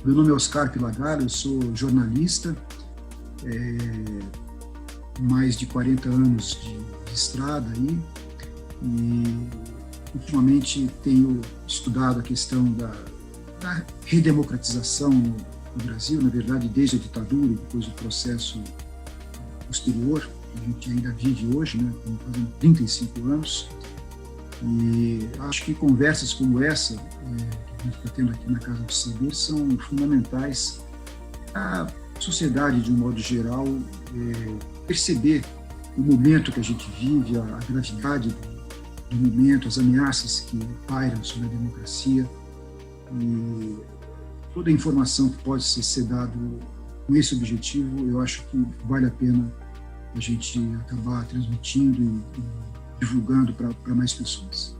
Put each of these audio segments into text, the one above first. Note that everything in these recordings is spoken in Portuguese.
Meu nome é Oscar Pilagalo, eu sou jornalista, mais de 40 anos de estrada aí, e ultimamente tenho estudado a questão da redemocratização no Brasil, na verdade, desde a ditadura e depois o processo posterior, que a gente ainda vive hoje, né, fazendo 35 anos. E acho que conversas como essa, que a gente está tendo aqui na Casa do Saber, são fundamentais para a sociedade, de um modo geral, perceber o momento que a gente vive, a gravidade do momento, as ameaças que pairam sobre a democracia e toda a informação que pode ser dada com esse objetivo, eu acho que vale a pena a gente acabar transmitindo e divulgando para mais pessoas.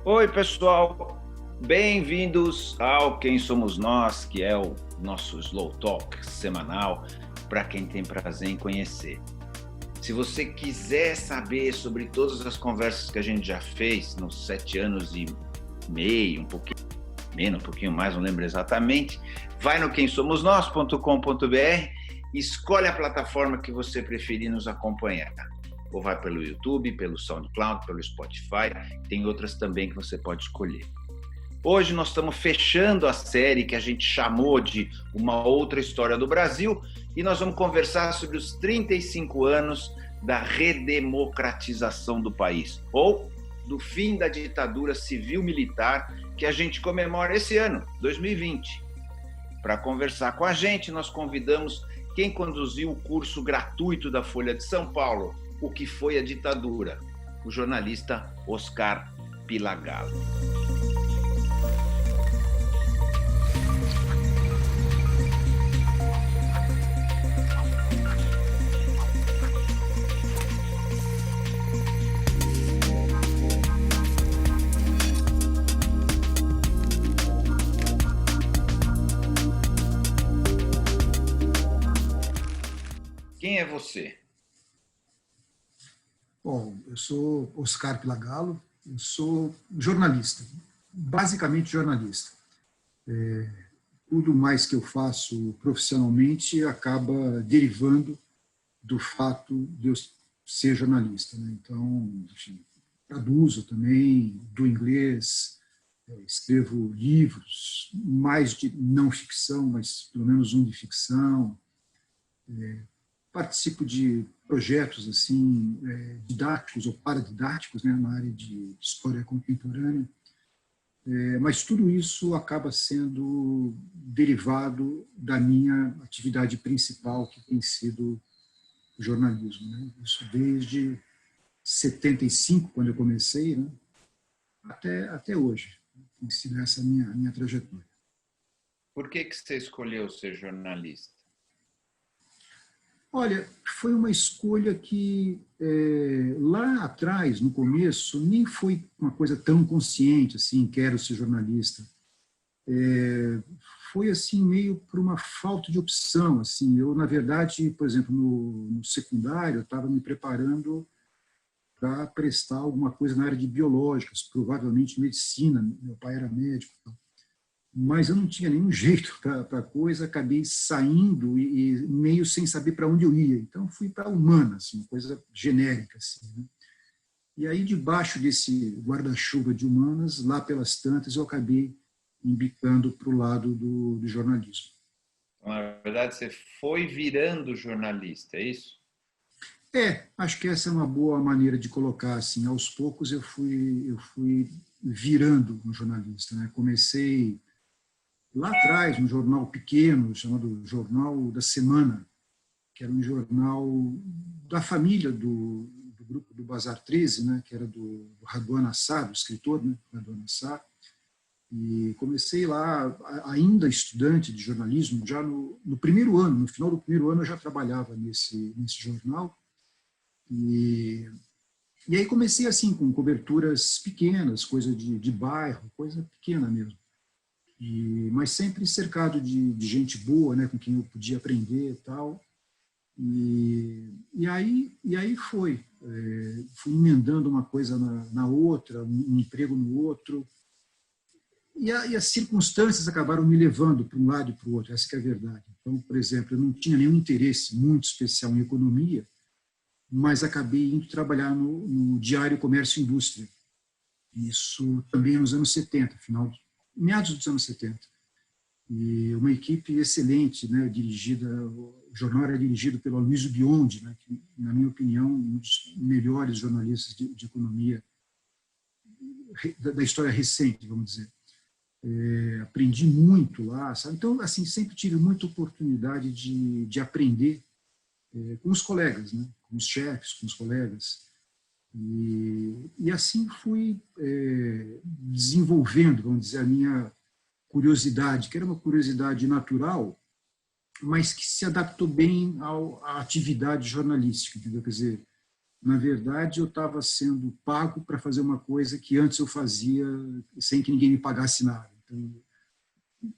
Oi, pessoal, bem-vindos ao Quem Somos Nós, que é o nosso Slow Talk semanal, para quem tem prazer em conhecer. Se você quiser saber sobre todas as conversas que a gente já fez nos 7 anos e meio, um pouquinho menos, um pouquinho mais, não lembro exatamente, vai no quemsomosnós.com.br, escolhe a plataforma que você preferir nos acompanhar. Ou vai pelo YouTube, pelo SoundCloud, pelo Spotify, tem outras também que você pode escolher. Hoje nós estamos fechando a série que a gente chamou de Uma Outra História do Brasil e nós vamos conversar sobre os 35 anos da redemocratização do país, ou do fim da ditadura civil-militar que a gente comemora esse ano, 2020. Para conversar com a gente, nós convidamos quem conduziu o curso gratuito da Folha de São Paulo, O que foi a ditadura, o jornalista Oscar Pilagalo. Quem é você? Bom, eu sou Oscar Pilagalo, eu sou jornalista, basicamente jornalista. Tudo mais que eu faço profissionalmente acaba derivando do fato de eu ser jornalista, né? Então, enfim, traduzo também do inglês, escrevo livros, mais de não ficção, mas pelo menos um de ficção, participo de projetos assim didáticos ou paradidáticos, né, na área de história contemporânea, mas tudo isso acaba sendo derivado da minha atividade principal, que tem sido o jornalismo, né? Isso desde 75, quando eu comecei, né, até hoje. Tem sido essa minha trajetória. Por que você escolheu ser jornalista? Olha, foi uma escolha que lá atrás, no começo, nem foi uma coisa tão consciente assim, quero ser jornalista. Foi assim meio por uma falta de opção. Assim, eu, na verdade, por exemplo, no secundário, eu estava me preparando para prestar alguma coisa na área de biológicas, provavelmente medicina. Meu pai era médico. Mas eu não tinha nenhum jeito para a coisa, acabei saindo e meio sem saber para onde eu ia. Então, fui para humanas, uma coisa genérica. Assim, né? E aí, debaixo desse guarda-chuva de humanas, lá pelas tantas, eu acabei embicando para o lado do jornalismo. Na verdade, você foi virando jornalista, é isso? Acho que essa é uma boa maneira de colocar. Assim, aos poucos eu fui virando um jornalista. Né? Comecei lá atrás, um jornal pequeno, chamado Jornal da Semana, que era um jornal da família do grupo do Bazar 13, né, que era do Raduan Assar, do escritor, né, Raduan Assar. E comecei lá, ainda estudante de jornalismo, já no primeiro ano, no final do primeiro ano eu já trabalhava nesse jornal. E aí comecei assim, com coberturas pequenas, coisa de bairro, coisa pequena mesmo. Mas sempre cercado de gente boa, né, com quem eu podia aprender e tal. E aí foi. Fui emendando uma coisa na outra, um emprego no outro. E as circunstâncias acabaram me levando para um lado e para o outro, essa que é a verdade. Então, por exemplo, eu não tinha nenhum interesse muito especial em economia, mas acabei indo trabalhar no Diário Comércio e Indústria. Isso também nos anos 70, meados dos anos 70. E uma equipe excelente, né, dirigida, o jornal era dirigido pelo Aloysio Biondi, né, que, na minha opinião, um dos melhores jornalistas de economia da história recente, vamos dizer. Aprendi muito lá, sabe? Então, assim, sempre tive muita oportunidade de aprender com os colegas, né, com os chefes, com os colegas. E assim fui desenvolvendo, vamos dizer, a minha curiosidade, que era uma curiosidade natural, mas que se adaptou bem à atividade jornalística, entendeu? Quer dizer, na verdade, eu estava sendo pago para fazer uma coisa que antes eu fazia sem que ninguém me pagasse nada. Então,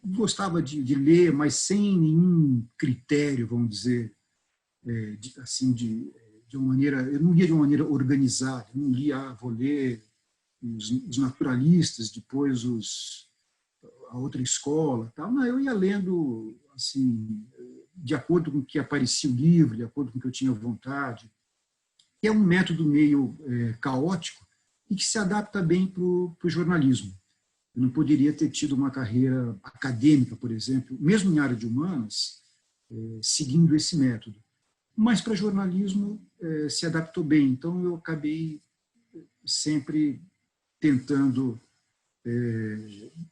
gostava de ler, mas sem nenhum critério, vamos dizer, assim, de uma maneira, eu não lia de uma maneira organizada, eu não lia, vou ler os naturalistas, depois a outra escola, tal. Não, eu ia lendo assim, de acordo com o que aparecia o livro, de acordo com o que eu tinha vontade. É um método meio caótico e que se adapta bem para o jornalismo. Eu não poderia ter tido uma carreira acadêmica, por exemplo, mesmo em área de humanas, seguindo esse método. Mas para jornalismo se adaptou bem. Então eu acabei sempre tentando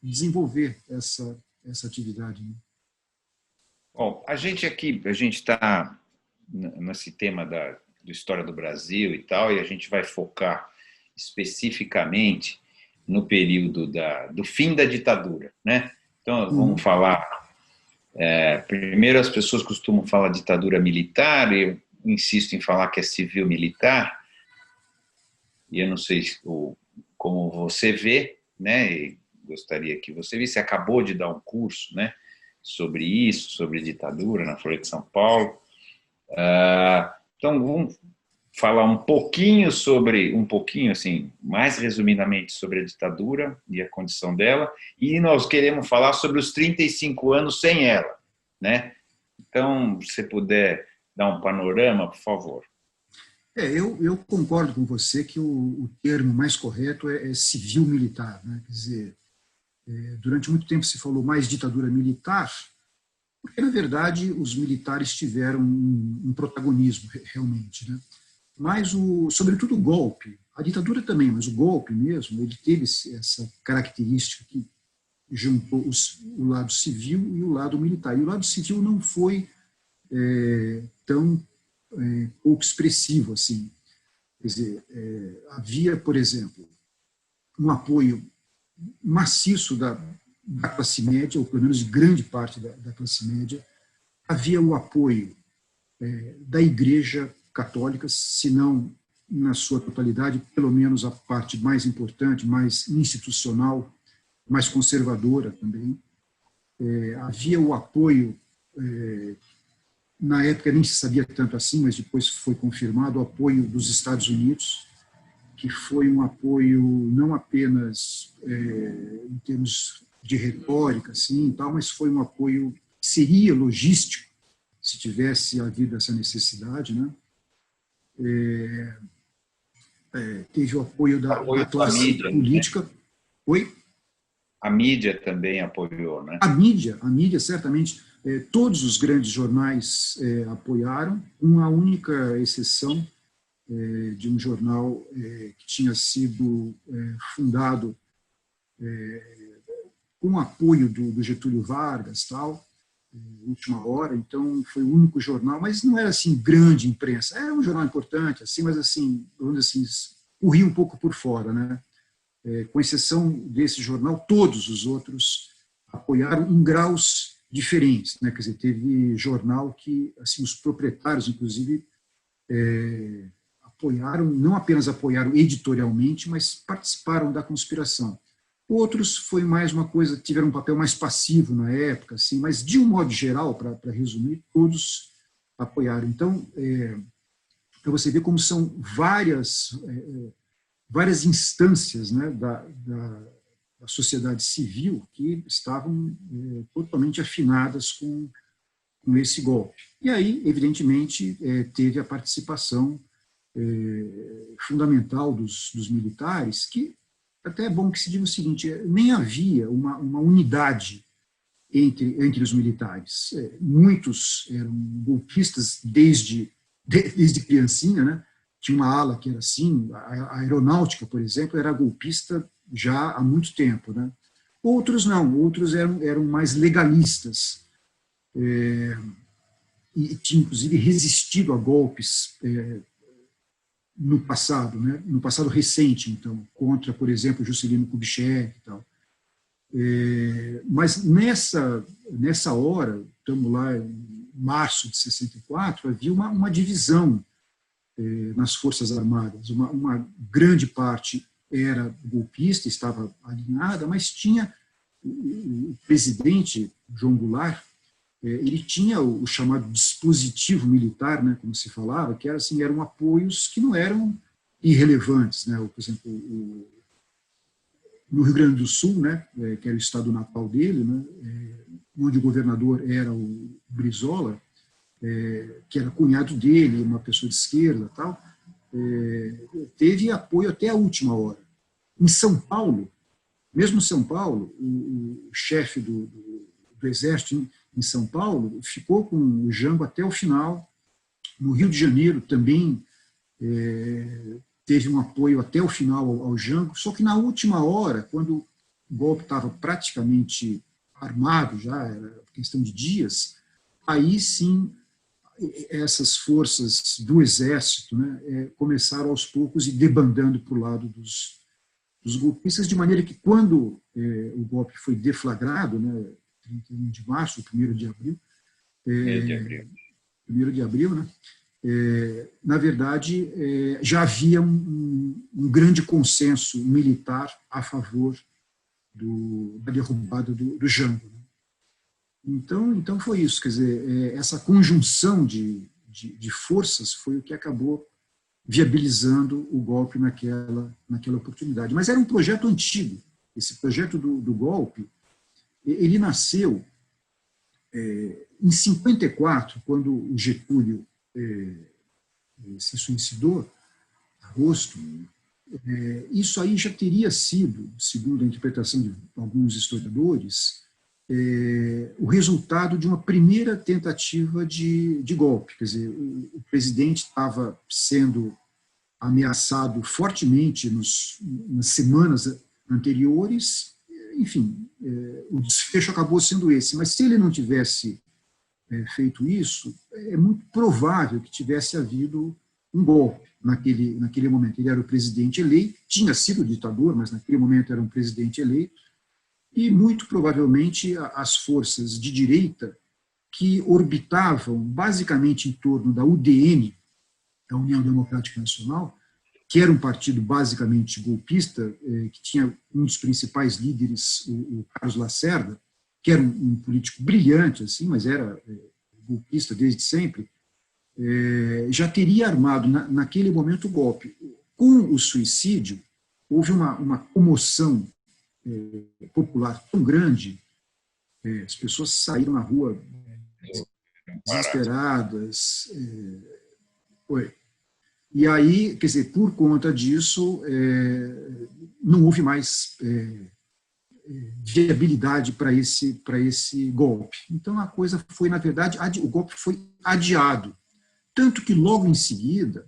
desenvolver essa atividade. Né? Bom, a gente está nesse tema da história do Brasil e tal, e a gente vai focar especificamente no período do fim da ditadura, né? Então, vamos falar... primeiro, as pessoas costumam falar ditadura militar, eu insisto em falar que é civil-militar, e eu não sei como você vê, né? E gostaria que você visse, você acabou de dar um curso, né, sobre isso, sobre ditadura na Folha de São Paulo. Então, vamos falar um pouquinho, assim, mais resumidamente sobre a ditadura e a condição dela, e nós queremos falar sobre os 35 anos sem ela, né? Então, se você puder dar um panorama, por favor. Eu concordo com você que o termo mais correto é civil-militar, né? Quer dizer, durante muito tempo se falou mais ditadura militar, porque, na verdade, os militares tiveram um protagonismo, realmente, né? Mas, sobretudo, o golpe, a ditadura também, mas o golpe mesmo, ele teve essa característica que juntou o lado civil e o lado militar. E o lado civil não foi tão pouco expressivo assim. Quer dizer, havia, por exemplo, um apoio maciço da classe média, ou pelo menos de grande parte da classe média. Havia o apoio da Igreja Católica, se não na sua totalidade, pelo menos a parte mais importante, mais institucional, mais conservadora também. Havia o apoio, na época nem se sabia tanto assim, mas depois foi confirmado, o apoio dos Estados Unidos, que foi um apoio não apenas em termos de retórica, assim, tal, mas foi um apoio que seria logístico, se tivesse havido essa necessidade, né? Teve o apoio da classe mídia, política. Né? Oi? A mídia também apoiou, né? A mídia certamente, todos os grandes jornais apoiaram, com a única exceção de um jornal que tinha sido fundado com apoio do Getúlio Vargas, tal, última hora, então foi o único jornal, mas não era assim grande imprensa, era um jornal importante, assim, mas assim, vamos dizer assim, corria um pouco por fora, né? Com exceção desse jornal, todos os outros apoiaram em graus diferentes, né? Quer dizer, teve jornal que, assim, os proprietários, inclusive, apoiaram, não apenas apoiaram editorialmente, mas participaram da conspiração. Outros foi mais uma coisa, tiveram um papel mais passivo na época, assim, mas de um modo geral, para resumir, todos apoiaram. Então, para você ver como são várias instâncias, né, da sociedade civil que estavam totalmente afinadas com esse golpe. E aí, evidentemente, teve a participação fundamental dos militares, que até é bom que se diga o seguinte, nem havia uma unidade entre os militares. Muitos eram golpistas desde criancinha, né? Tinha uma ala que era assim, a aeronáutica, por exemplo, era golpista já há muito tempo, né? Outros não, outros eram mais legalistas, e tinham, inclusive, resistido a golpes no passado, né? No passado recente, então, contra, por exemplo, Juscelino Kubitschek e tal. Mas nessa hora, estamos lá em março de 64, havia uma divisão nas Forças Armadas. Uma grande parte era golpista, estava alinhada, mas tinha o presidente, João Goulart, ele tinha o chamado dispositivo militar, né, como se falava, que era, assim, eram apoios que não eram irrelevantes, né? Por exemplo, no Rio Grande do Sul, né, que era o estado natal dele, né, onde o governador era o Brizola, que era cunhado dele, uma pessoa de esquerda, tal, teve apoio até a última hora. Em São Paulo, mesmo São Paulo, o chefe do Exército em São Paulo ficou com o Jango até o final. No Rio de Janeiro também teve um apoio até o final ao Jango, só que na última hora, quando o golpe estava praticamente armado, já era questão de dias, aí sim essas forças do Exército, né, começaram aos poucos a ir debandando para o lado dos golpistas, de maneira que quando o golpe foi deflagrado, né, 31 de março, 1º de abril, 1º de abril, né, na verdade, já havia um grande consenso militar a favor da derrubada do Jango. Então foi isso, quer dizer, essa conjunção de forças foi o que acabou viabilizando o golpe naquela oportunidade. Mas era um projeto antigo. Esse projeto do golpe, ele nasceu em 54, quando o Getúlio se suicidou, em agosto. Isso aí já teria sido, segundo a interpretação de alguns historiadores, o resultado de uma primeira tentativa de golpe. Quer dizer, o presidente estava sendo ameaçado fortemente nas semanas anteriores. Enfim, o desfecho acabou sendo esse. Mas se ele não tivesse feito isso, é muito provável que tivesse havido um golpe naquele momento. Ele era o presidente eleito, tinha sido ditador, mas naquele momento era um presidente eleito, e muito provavelmente as forças de direita que orbitavam basicamente em torno da UDN, da União Democrática Nacional, que era um partido basicamente golpista, que tinha um dos principais líderes, o Carlos Lacerda, que era um político brilhante, assim, mas era golpista desde sempre, já teria armado naquele momento o golpe. Com o suicídio, houve uma comoção popular tão grande, as pessoas saíram na rua desesperadas. E aí, quer dizer, por conta disso, não houve mais viabilidade para esse golpe. Então, a coisa foi, na verdade, o golpe foi adiado. Tanto que, logo em seguida,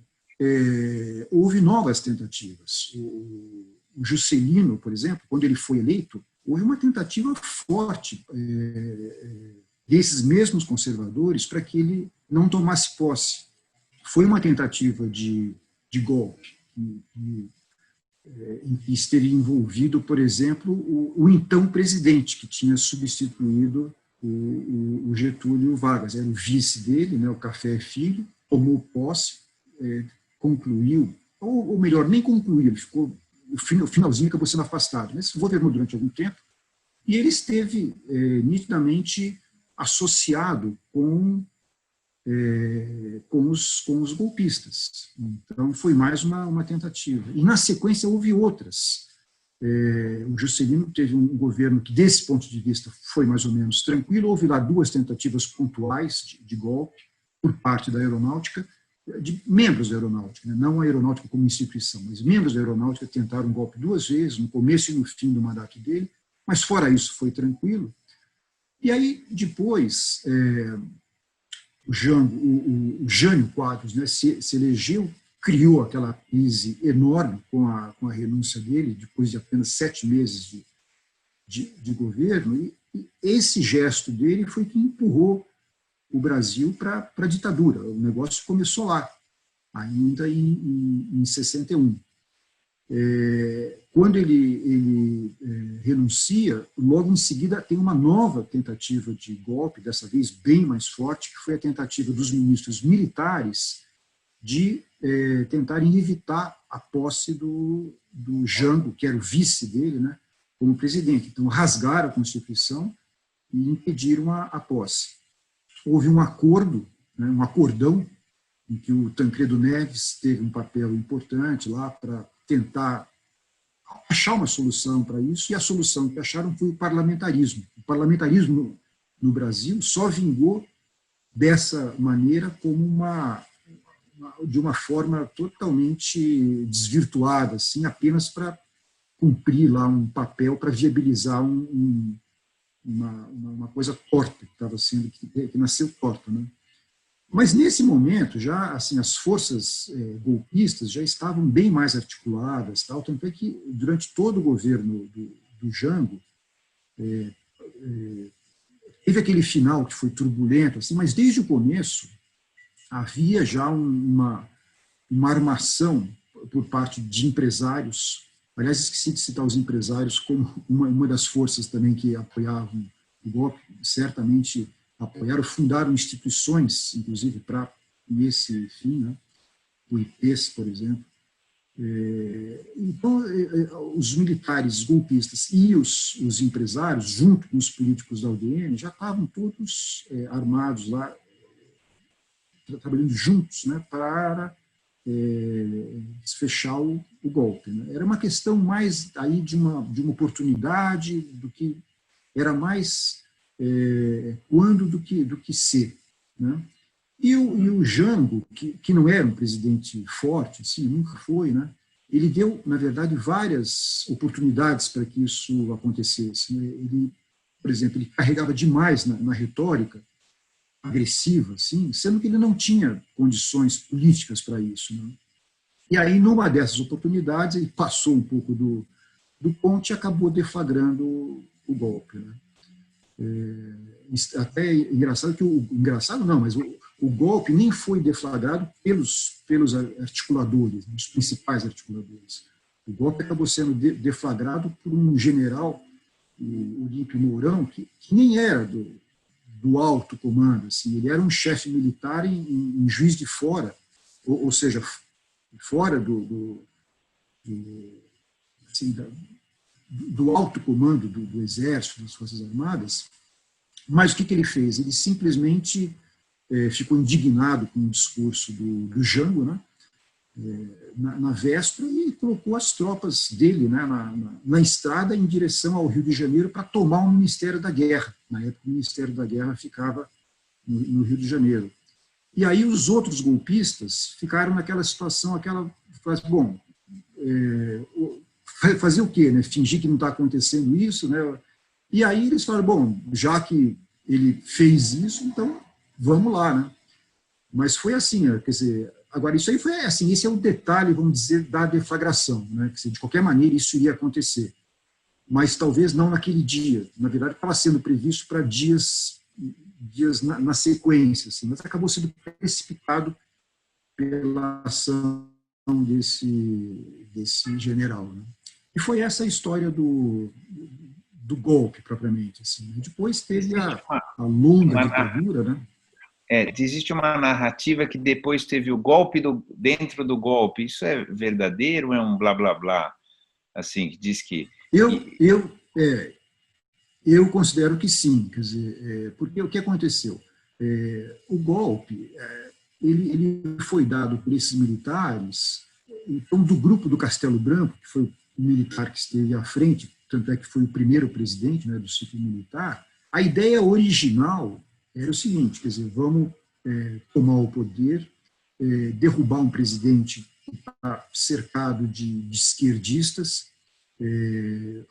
houve novas tentativas. O Juscelino, por exemplo, quando ele foi eleito, houve uma tentativa forte desses mesmos conservadores para que ele não tomasse posse. Foi uma tentativa de golpe em que esteve envolvido, por exemplo, o então presidente, que tinha substituído o Getúlio Vargas. Era o vice dele, né, o Café Filho, tomou posse, concluiu, ou melhor, nem concluiu, ele ficou, o finalzinho acabou sendo afastado, mas governou durante algum tempo, e ele esteve nitidamente associado com os golpistas. Então, foi mais uma tentativa. E, na sequência, houve outras. O Juscelino teve um governo que, desse ponto de vista, foi mais ou menos tranquilo. Houve lá 2 tentativas pontuais de golpe por parte da aeronáutica, de membros da aeronáutica, né? Não a aeronáutica como instituição, mas membros da aeronáutica tentaram um golpe 2 vezes, no começo e no fim do mandato dele, mas fora isso foi tranquilo. E aí, depois, o Jânio Quadros, né, se elegeu, criou aquela crise enorme com a renúncia dele, depois de apenas 7 meses de governo, e esse gesto dele foi que empurrou o Brasil para a ditadura. O negócio começou lá, ainda em 61. Quando ele renuncia, logo em seguida tem uma nova tentativa de golpe, dessa vez bem mais forte, que foi a tentativa dos ministros militares de tentarem evitar a posse do Jango, que era o vice dele, né, como presidente. Então, rasgaram a Constituição e impediram a posse. Houve um acordo, né, um acordão, em que o Tancredo Neves teve um papel importante lá para tentar achar uma solução para isso, e a solução que acharam foi o parlamentarismo. O parlamentarismo no Brasil só vingou dessa maneira como de uma forma totalmente desvirtuada, assim, apenas para cumprir lá um papel, para viabilizar uma coisa torta que estava sendo, que nasceu torta, né? Mas nesse momento já assim as forças golpistas já estavam bem mais articuladas, tal, tanto é que durante todo o governo do Jango teve aquele final que foi turbulento, assim, mas desde o começo havia já uma armação por parte de empresários. Aliás, esqueci de citar os empresários como uma das forças também que apoiavam o golpe, certamente apoiaram, fundaram instituições, inclusive, para esse fim, né? O IPES, por exemplo. Então, os militares golpistas e os empresários, junto com os políticos da UDN, já estavam todos armados lá, trabalhando juntos, né, para desfechar o golpe, né? Era uma questão mais aí de uma oportunidade, do que era mais quando do que ser, né? E o Jango, que não era um presidente forte, assim, nunca foi, né? Ele deu, na verdade, várias oportunidades para que isso acontecesse, né? Ele, por exemplo, ele carregava demais na retórica agressiva, assim, sendo que ele não tinha condições políticas para isso, né? E aí, numa dessas oportunidades, ele passou um pouco do ponto e acabou deflagrando o golpe, né? Até engraçado que engraçado não, mas o golpe nem foi deflagrado pelos articuladores, os principais articuladores. O golpe acabou sendo deflagrado por um general, o Olímpio Mourão, que nem era do alto comando, assim, ele era um chefe militar em Juiz de Fora, ou seja, fora do alto comando do Exército, das Forças Armadas. Mas o que ele fez? Ele simplesmente ficou indignado com o discurso do Jango, né, na véspera, e colocou as tropas dele, né, na estrada em direção ao Rio de Janeiro para tomar o Ministério da Guerra. Na época, o Ministério da Guerra ficava no Rio de Janeiro. E aí os outros golpistas ficaram naquela situação, bom, fazer o quê? Né? Fingir que não está acontecendo isso, né? E aí eles falaram, bom, já que ele fez isso, então vamos lá, né? Mas foi assim, quer dizer, agora isso aí foi assim, esse é o detalhe, vamos dizer, da deflagração, né? Quer dizer, de qualquer maneira isso iria acontecer, mas talvez não naquele dia. Na verdade, estava sendo previsto para dias na sequência, assim, mas acabou sendo precipitado pela ação desse general, né? E foi essa a história do golpe, propriamente. Assim. Depois teve a longa ditadura, né? Existe uma narrativa que depois teve o golpe dentro do golpe. Isso é verdadeiro ou é um blá, blá, blá? Assim, que diz que... Eu considero que sim. Quer dizer, porque o que aconteceu? O golpe ele foi dado por esses militares, então, do grupo do Castelo Branco, que foi militar que esteve à frente, tanto é que foi o primeiro presidente, né, do ciclo militar, a ideia original era o seguinte, quer dizer, vamos tomar o poder, derrubar um presidente que está cercado de esquerdistas,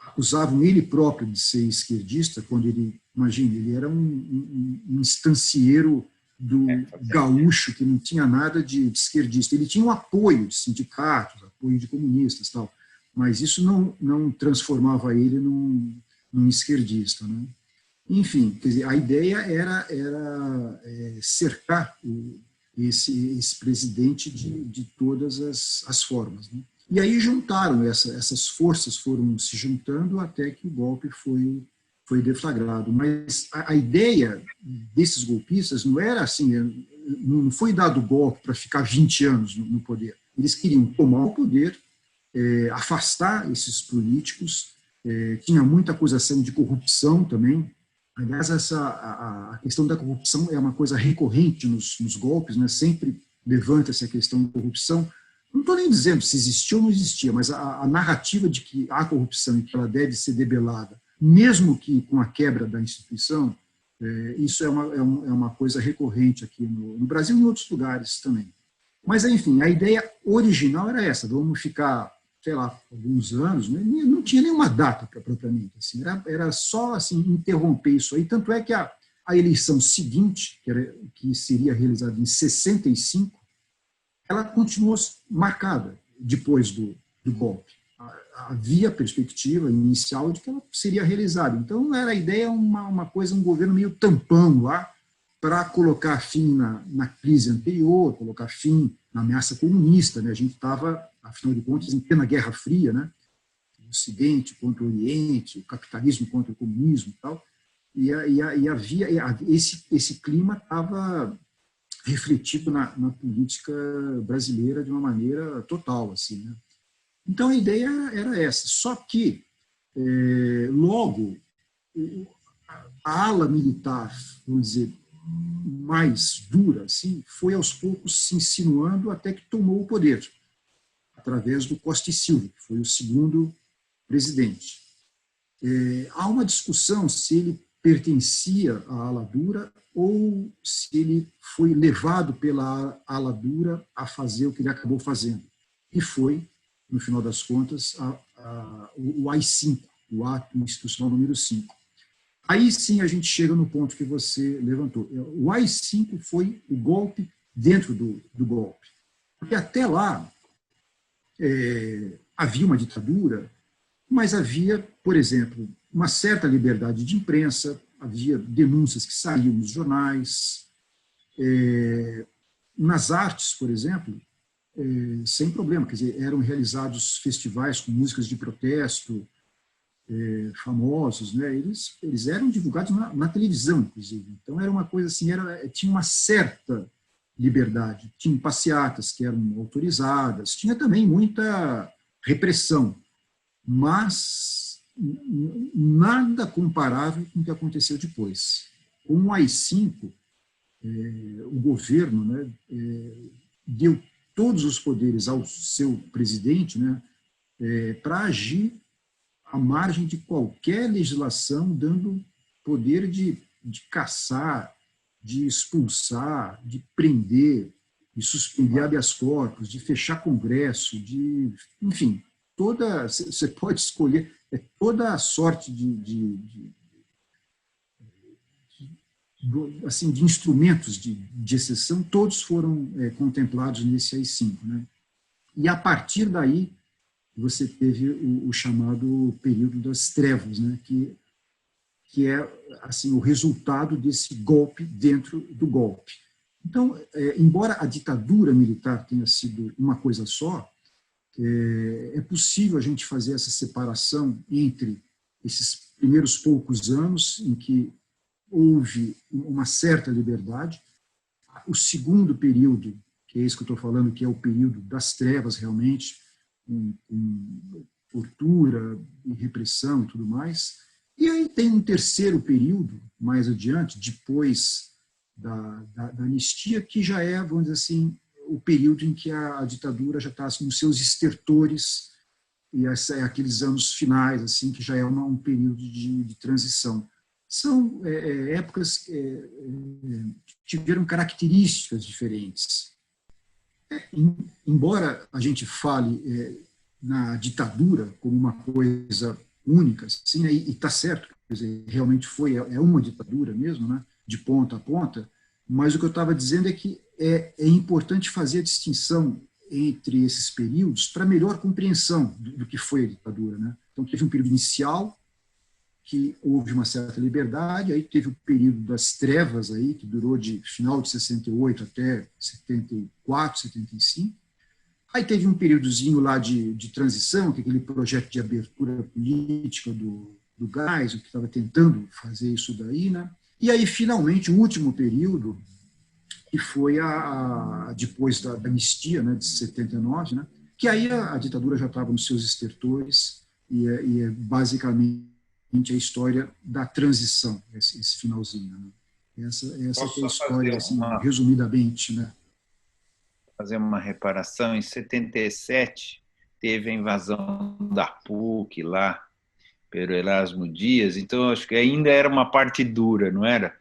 acusavam ele próprio de ser esquerdista, quando ele, imagina, ele era um estancieiro do gaúcho, que não tinha nada de esquerdista. Ele tinha um apoio de sindicatos, apoio de comunistas, tal, mas isso não transformava ele num esquerdista, né? Enfim, quer dizer, a ideia era cercar esse presidente de todas as formas, né? E aí juntaram, essas forças foram se juntando até que o golpe foi deflagrado. Mas a ideia desses golpistas não era assim, não foi dado golpe para ficar 20 anos no poder. Eles queriam tomar o poder, afastar esses políticos, tinha muita acusação de corrupção também. Aliás, a questão da corrupção é uma coisa recorrente nos golpes, né? Sempre levanta-se a questão da corrupção. Não estou nem dizendo se existia ou não existia, mas a narrativa de que há corrupção e que ela deve ser debelada, mesmo que com a quebra da instituição, isso é uma coisa recorrente aqui no Brasil e em outros lugares também. Mas, enfim, a ideia original era essa, vamos ficar, sei lá, alguns anos, né? Não tinha nenhuma data propriamente, assim, era só assim, interromper isso aí, tanto é que a eleição seguinte, que seria realizada em 65, ela continuou marcada depois do golpe. Havia perspectiva inicial de que ela seria realizada. Então, era a ideia uma coisa, um governo meio tampão lá, para colocar fim na crise anterior, colocar fim na ameaça comunista, né? A gente estava, afinal de contas, em plena Guerra Fria, né? O Ocidente contra o Oriente, o capitalismo contra o comunismo e tal. E havia esse clima estava refletido na política brasileira de uma maneira total, assim, né? Então a ideia era essa. Só que logo a ala militar, vamos dizer, mais dura, assim, foi aos poucos se insinuando até que tomou o poder, através do Costa e Silva, que foi o segundo presidente. Há uma discussão se ele pertencia à ala dura ou se ele foi levado pela ala dura a fazer o que ele acabou fazendo. E foi, no final das contas, o AI-5, o ato institucional número 5. Aí sim a gente chega no ponto que você levantou. O AI-5 foi o golpe dentro do golpe. Porque até lá havia uma ditadura, mas havia, por exemplo, uma certa liberdade de imprensa, havia denúncias que saíam nos jornais. Nas artes, por exemplo, sem problema, quer dizer, eram realizados festivais com músicas de protesto, famosos, né? Eles eram divulgados na televisão, inclusive. Então era uma coisa assim, tinha uma certa liberdade. Tinha passeatas que eram autorizadas, tinha também muita repressão, mas nada comparável com o que aconteceu depois. Com o AI-5, o governo, né, deu todos os poderes ao seu presidente, né, para agir à margem de qualquer legislação, dando poder de caçar, de expulsar, de prender, de suspender habeas corpus, de fechar congresso, enfim, você pode escolher toda a sorte de instrumentos de exceção, todos foram contemplados nesse AI-5, né? E a partir daí você teve o chamado período das trevas, né? que é assim o resultado desse golpe dentro do golpe. Então, embora a ditadura militar tenha sido uma coisa só, é possível a gente fazer essa separação entre esses primeiros poucos anos em que houve uma certa liberdade, o segundo período, que é isso que eu estou falando, que é o período das trevas realmente, com tortura e repressão e tudo mais, e aí tem um terceiro período, mais adiante, depois da anistia, que já é, vamos dizer assim, o período em que a ditadura já está nos seus estertores aqueles anos finais, assim, que já é um período de transição. São épocas que tiveram características diferentes. Embora a gente fale na ditadura como uma coisa única, assim, né, e está certo, quer dizer, realmente é uma ditadura mesmo, né, de ponta a ponta, mas o que eu estava dizendo é que é importante fazer a distinção entre esses períodos para melhor compreensão do que foi a ditadura, né? Então, teve um período inicial que houve uma certa liberdade, aí teve o período das trevas, aí, que durou de final de 68 até 74, 75. Aí teve um períodozinho lá de transição, que é aquele projeto de abertura política do Geisel, que estava tentando fazer isso daí, né? E aí, finalmente, o último período, que foi depois da anistia, né, de 79, né, que aí a ditadura já estava nos seus estertores, e é basicamente a história da transição, esse finalzinho. Né? Essa é a história, assim, resumidamente. Né? Fazer uma reparação. Em 77, teve a invasão da PUC lá, pelo Erasmo Dias, então acho que ainda era uma parte dura, não era?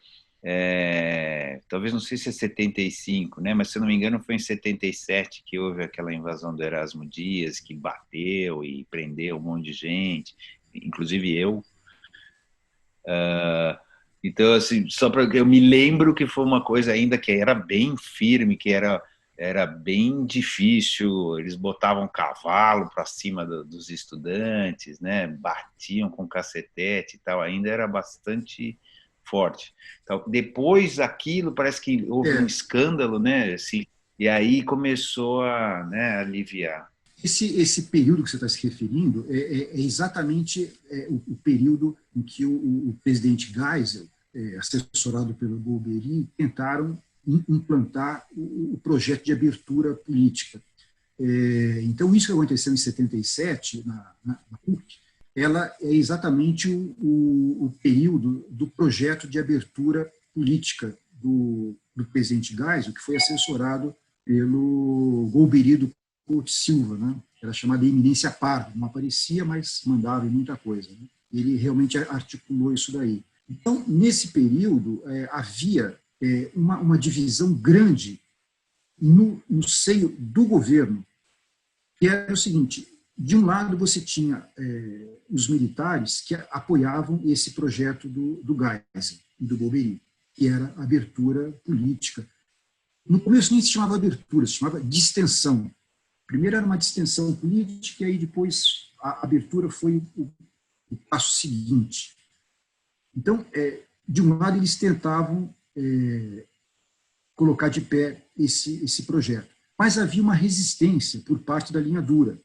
Talvez, não sei se é 75, né? Mas se eu não me engano foi em 77 que houve aquela invasão do Erasmo Dias, que bateu e prendeu um monte de gente, inclusive eu. Então, assim, só para eu me lembro que foi uma coisa ainda que era bem firme, que era bem difícil, eles botavam cavalo para cima dos estudantes, né? Batiam com cacetete e tal, ainda era bastante forte. Então, depois aquilo parece que houve um escândalo, né? Assim, e aí começou a, né, aliviar. Esse período que você está se referindo é exatamente o período em que o presidente Geisel, assessorado pelo Golbery, tentaram implantar o projeto de abertura política. Então, isso que aconteceu em 77, na PUC, ela é exatamente o período do projeto de abertura política do presidente Geisel, que foi assessorado pelo Golbery do Couto Silva, né? Era chamada de eminência parda, não aparecia, mas mandava em muita coisa. Né? Ele realmente articulou isso daí. Então, nesse período, havia uma divisão grande no seio do governo, que era o seguinte: de um lado você tinha os militares que apoiavam esse projeto do Geisel e do Golbery, que era abertura política. No começo nem se chamava abertura, se chamava distensão. Primeiro era uma distensão política, e aí depois a abertura foi o passo seguinte. Então, de um lado, eles tentavam colocar de pé esse projeto, mas havia uma resistência por parte da linha dura,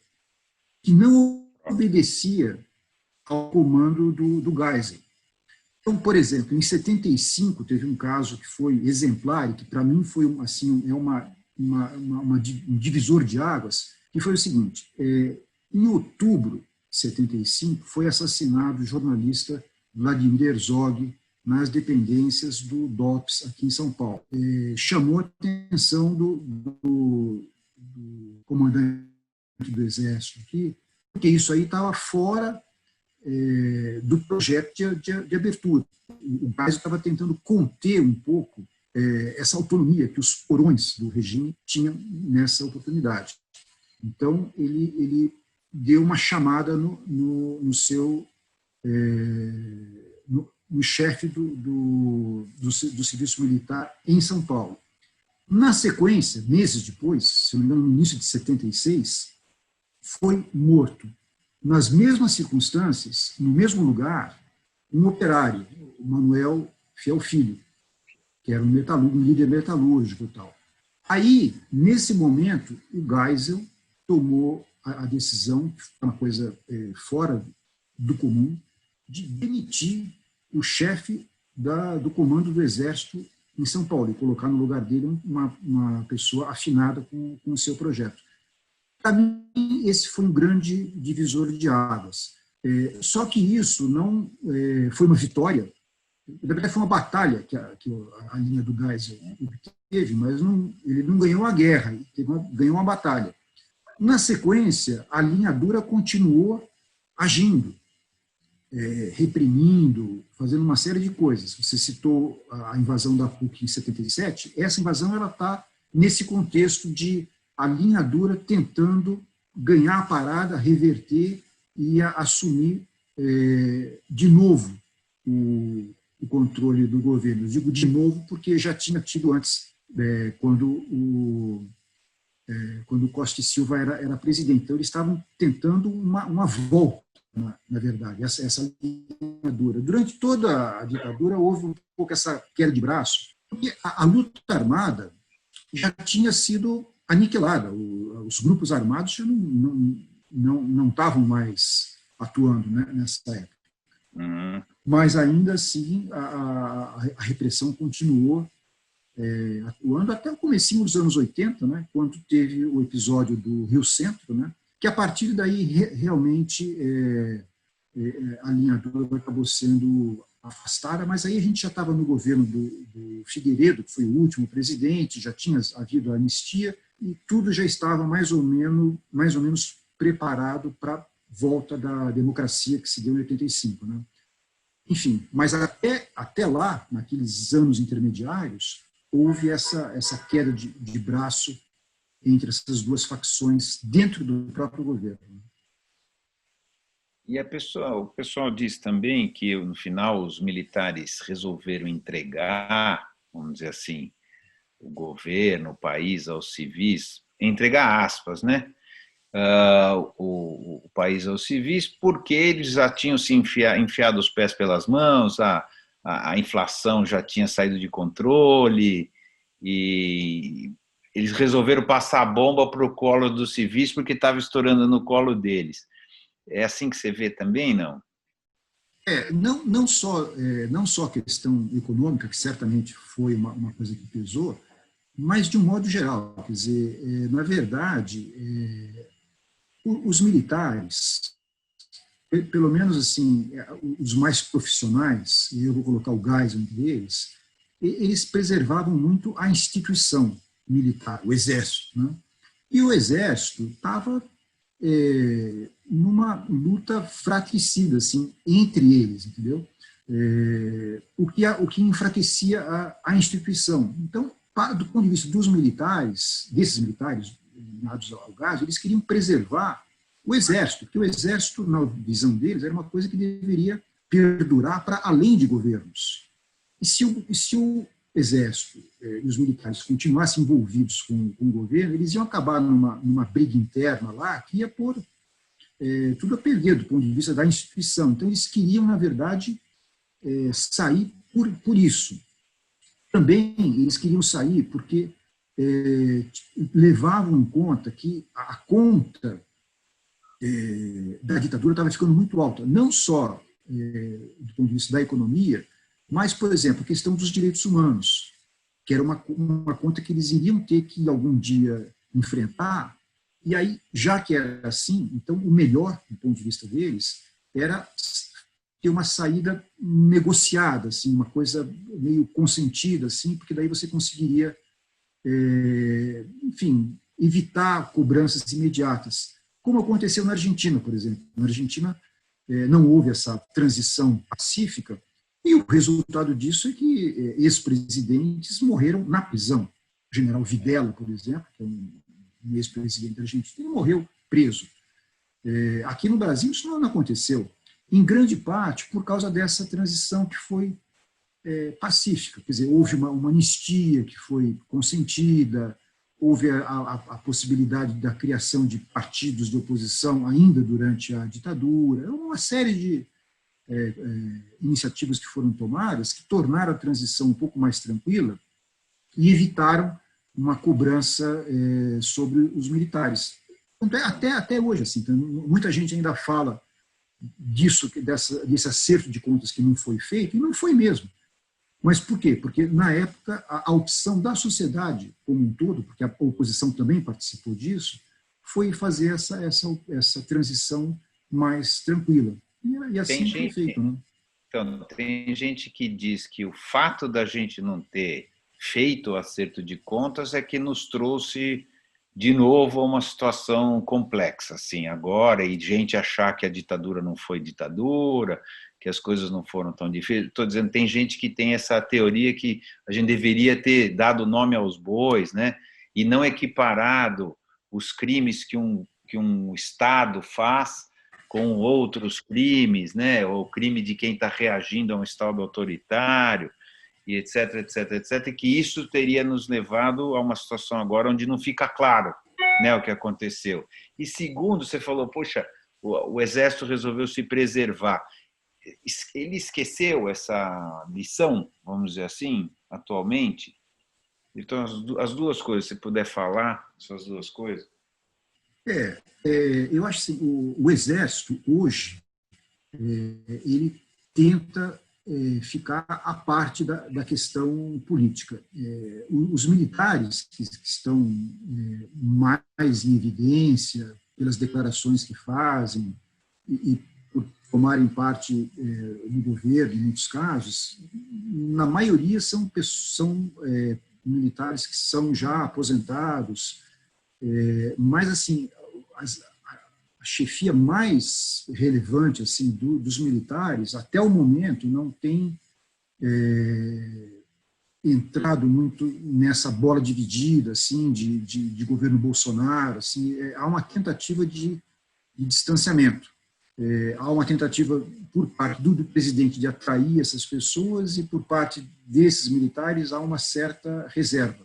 que não obedecia ao comando do Geisel. Então, por exemplo, em 75 teve um caso que foi exemplar, e que para mim foi assim, um divisor de águas, que foi o seguinte: em outubro de 75 foi assassinado o jornalista Vladimir Herzog nas dependências do DOPS aqui em São Paulo. Chamou a atenção do comandante do Exército aqui, porque isso aí estava fora do projeto de abertura. O Geisel estava tentando conter um pouco essa autonomia que os porões do regime tinham nessa oportunidade. Então, ele deu uma chamada no seu no chefe do serviço militar em São Paulo. Na sequência, meses depois, se não me engano, no início de 76, foi morto, nas mesmas circunstâncias, no mesmo lugar, um operário, o Manuel Fiel Filho, que era um líder metalúrgico e tal. Aí, nesse momento, o Geisel tomou a decisão, que foi uma coisa fora do comum, de demitir o chefe do comando do Exército em São Paulo e colocar no lugar dele uma pessoa afinada com o seu projeto. Para mim, esse foi um grande divisor de águas. Só que isso não foi uma vitória. Na verdade, foi uma batalha que a linha do Geisel teve, mas ele não ganhou a guerra, ganhou uma batalha. Na sequência, a linha dura continuou agindo, reprimindo, fazendo uma série de coisas. Você citou a invasão da PUC em 77, essa invasão ela está nesse contexto de a linha dura tentando ganhar a parada, reverter e assumir de novo o controle do governo. Eu digo de novo porque já tinha tido antes, quando o Costa e Silva era presidente. Então, eles estavam tentando uma volta, na verdade, essa linha dura. Durante toda a ditadura, houve um pouco essa queda de braço, porque a luta armada já tinha sido aniquilada. Os grupos armados já não estavam mais atuando, né, nessa época. Uhum. Mas, ainda assim, a repressão continuou atuando até o comecinho dos anos 80, né, quando teve o episódio do Rio Centro, né, que a partir daí realmente a linha dura acabou sendo afastada, mas aí a gente já estava no governo do Figueiredo, que foi o último presidente, já tinha havido a anistia e tudo já estava mais ou menos preparado para a volta da democracia que se deu em 85, né? Enfim, mas até lá, naqueles anos intermediários, houve essa queda de braço entre essas duas facções dentro do próprio governo. E o pessoal diz também que, no final, os militares resolveram entregar, vamos dizer assim, o governo, o país aos civis, entregar aspas, né? O país aos civis, porque eles já tinham se enfiado os pés pelas mãos, a inflação já tinha saído de controle, e eles resolveram passar a bomba para o colo dos civis porque estava estourando no colo deles. É assim que você vê também, não? Não só a questão econômica, que certamente foi uma coisa que pesou, mas de um modo geral. Quer dizer, na verdade, os militares, pelo menos assim, os mais profissionais, e eu vou colocar o Geisel entre eles preservavam muito a instituição militar, o Exército, né? E o Exército estava numa luta fratricida, assim, entre eles, entendeu? O que enfraquecia a instituição. Então, do ponto de vista dos militares, desses militares ligados ao gás, eles queriam preservar o Exército, porque o Exército, na visão deles, era uma coisa que deveria perdurar para além de governos. E se o Exército e os militares continuassem envolvidos com o governo, eles iam acabar numa briga interna lá que ia pôr tudo a perder do ponto de vista da instituição. Então, eles queriam, na verdade, sair por isso. Também eles queriam sair porque levavam em conta que a conta da ditadura estava ficando muito alta, não só do ponto de vista da economia, mas, por exemplo, a questão dos direitos humanos, que era uma conta que eles iriam ter que algum dia enfrentar, e aí, já que era assim, então o melhor, do ponto de vista deles, era ter uma saída negociada, assim, uma coisa meio consentida, assim, porque daí você conseguiria, enfim, evitar cobranças imediatas, como aconteceu na Argentina, por exemplo. Na Argentina não houve essa transição pacífica, e o resultado disso é que ex-presidentes morreram na prisão. O general Videla, por exemplo, que é um ex-presidente argentino, ele morreu preso. Aqui no Brasil isso não aconteceu, em grande parte por causa dessa transição que foi pacífica. Quer dizer, houve uma anistia que foi consentida, houve a possibilidade da criação de partidos de oposição ainda durante a ditadura, uma série de iniciativas que foram tomadas que tornaram a transição um pouco mais tranquila e evitaram uma cobrança sobre os militares. Até hoje, assim, então, muita gente ainda fala desse acerto de contas que não foi feito, e não foi mesmo. Mas por quê? Porque, na época, a opção da sociedade como um todo, porque a oposição também participou disso, foi fazer essa transição mais tranquila. E assim foi feito, né? Então, tem gente que diz que o fato da gente não ter feito o acerto de contas é que nos trouxe de novo, a uma situação complexa, assim, agora, e gente achar que a ditadura não foi ditadura, que as coisas não foram tão difíceis. Estou dizendo, tem gente que tem essa teoria que a gente deveria ter dado nome aos bois, né? E não equiparado os crimes que um Estado faz com outros crimes, né? Ou o crime de quem está reagindo a um Estado autoritário, e etc, etc, etc, e que isso teria nos levado a uma situação agora onde não fica claro, né, o que aconteceu. E segundo, você falou, poxa, o Exército resolveu se preservar. Ele esqueceu essa lição, vamos dizer assim, atualmente? Então, as duas coisas, se puder falar, essas duas coisas. Eu acho que assim, o Exército, hoje, ele tenta ficar à parte da questão política. Os militares que estão mais em evidência pelas declarações que fazem e por tomarem parte no governo, em muitos casos, na maioria são militares que são já aposentados, mas assim, a chefia mais relevante assim dos militares até o momento não tem entrado muito nessa bola dividida assim de governo Bolsonaro, assim, há uma tentativa de distanciamento, há uma tentativa por parte do presidente de atrair essas pessoas e por parte desses militares há uma certa reserva.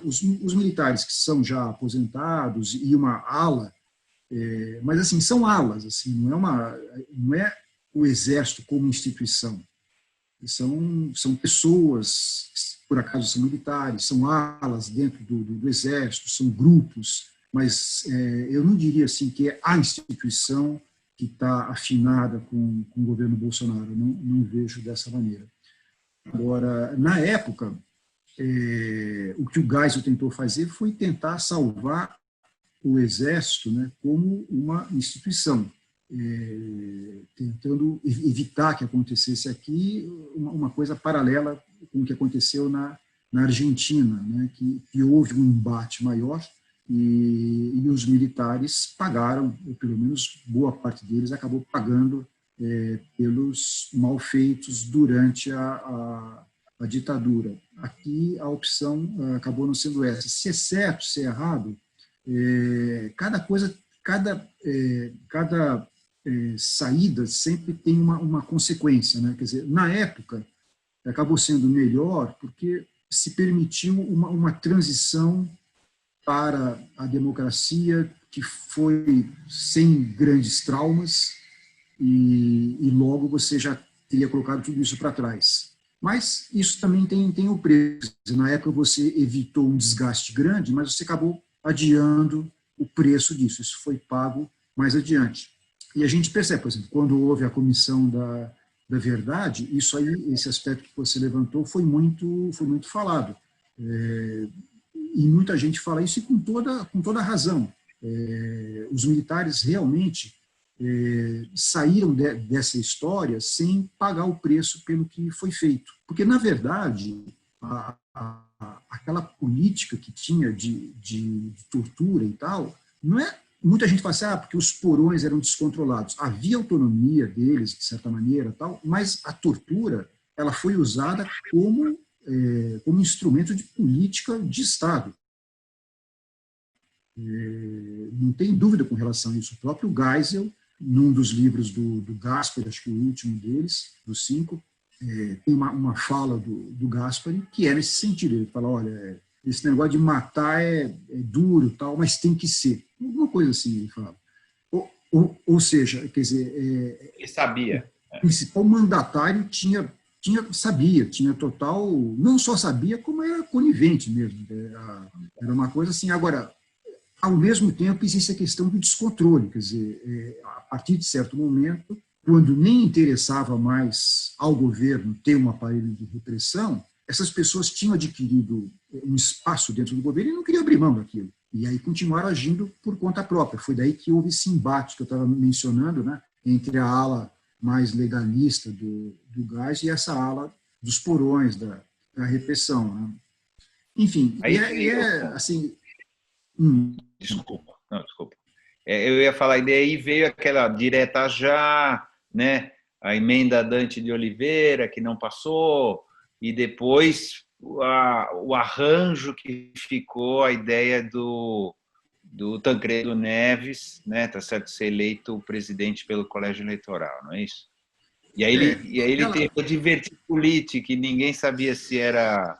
Os militares que são já aposentados e uma ala, mas assim são alas, assim não é o Exército como instituição, são pessoas que, por acaso são militares, são alas dentro do Exército, são grupos, mas eu não diria assim que é a instituição que está afinada com o governo Bolsonaro, não vejo dessa maneira. Agora, na época, o que o Geisel tentou fazer foi tentar salvar o Exército, né, como uma instituição, tentando evitar que acontecesse aqui uma coisa paralela com o que aconteceu na Argentina, né, que houve um embate maior e os militares pagaram, ou pelo menos boa parte deles acabou pagando pelos malfeitos durante a ditadura. Aqui a opção acabou não sendo essa. Se é certo, se é errado, cada coisa, cada saída sempre tem uma consequência, né? Quer dizer, na época acabou sendo melhor porque se permitiu uma transição para a democracia que foi sem grandes traumas e logo você já teria colocado tudo isso para trás. Mas isso também tem o preço. Na época você evitou um desgaste grande, mas você acabou adiando o preço disso. Isso foi pago mais adiante. E a gente percebe, por exemplo, quando houve a Comissão da Verdade, isso aí, esse aspecto que você levantou foi muito falado. E muita gente fala isso e com toda a razão. Os militares realmente saíram dessa história sem pagar o preço pelo que foi feito. Porque, na verdade, aquela política que tinha de tortura e tal, não é. Muita gente fala assim, porque os porões eram descontrolados. Havia autonomia deles, de certa maneira, tal, mas a tortura ela foi usada como instrumento de política de Estado. Não tem dúvida com relação a isso. O próprio Geisel, num dos livros do Gaspari, acho que o último deles, dos 5, tem uma fala do Gaspari que é nesse sentido. Ele fala, olha, esse negócio de matar é duro, tal, mas tem que ser. Alguma coisa assim, ele fala. Ou seja, quer dizer... Ele sabia. O principal mandatário sabia, tinha total... Não só sabia, como era conivente mesmo. Era uma coisa assim. Agora, ao mesmo tempo, existe a questão do descontrole. Quer dizer, a partir de certo momento, quando nem interessava mais ao governo ter um aparelho de repressão, essas pessoas tinham adquirido um espaço dentro do governo e não queriam abrir mão daquilo. E aí continuaram agindo por conta própria. Foi daí que houve esse embate que eu estava mencionando, né, entre a ala mais legalista do Gás e essa ala dos porões, da repressão. Né? Enfim, assim, Hum. Desculpa, não, desculpa. Eu ia falar, e daí veio aquela direta já, né? A emenda Dante de Oliveira, que não passou, e depois o arranjo que ficou, a ideia do Tancredo Neves, né? Tá certo, ser eleito presidente pelo Colégio Eleitoral, não é isso? E aí ele teve a diverticulite, que ninguém sabia se era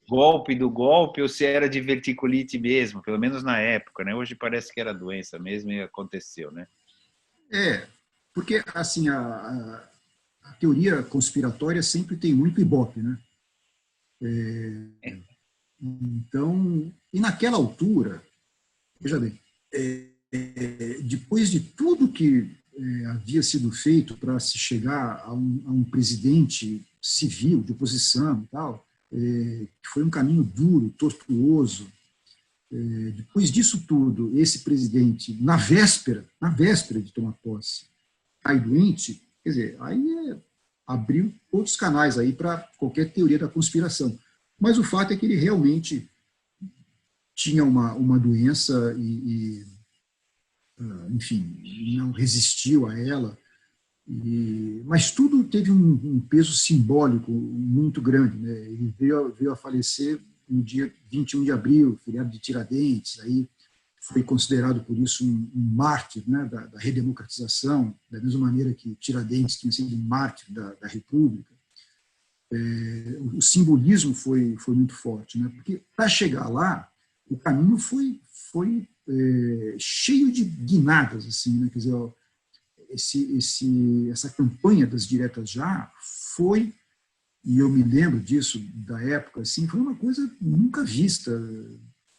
golpe do golpe ou se era diverticulite mesmo, pelo menos na época, né? Hoje parece que era doença mesmo e aconteceu, né? Porque assim a teoria conspiratória sempre tem muito ibope, né? Então, e naquela altura, veja bem, depois de tudo que havia sido feito para se chegar a um presidente civil, de oposição e tal, que foi um caminho duro, tortuoso. Depois disso tudo, esse presidente, na véspera de tomar posse, cai doente, quer dizer, aí abriu outros canais aí para qualquer teoria da conspiração. Mas o fato é que ele realmente tinha uma doença enfim, não resistiu a ela. Mas tudo teve um peso simbólico muito grande, né? Ele veio a falecer no dia 21 de abril, feriado de Tiradentes, aí foi considerado por isso um mártir, né, da redemocratização, da mesma maneira que Tiradentes tinha sido um mártir da República. O simbolismo foi muito forte, né? Porque para chegar lá, o caminho foi cheio de guinadas, assim, né? Quer dizer, essa campanha das diretas já foi, e eu me lembro disso da época, assim, foi uma coisa nunca vista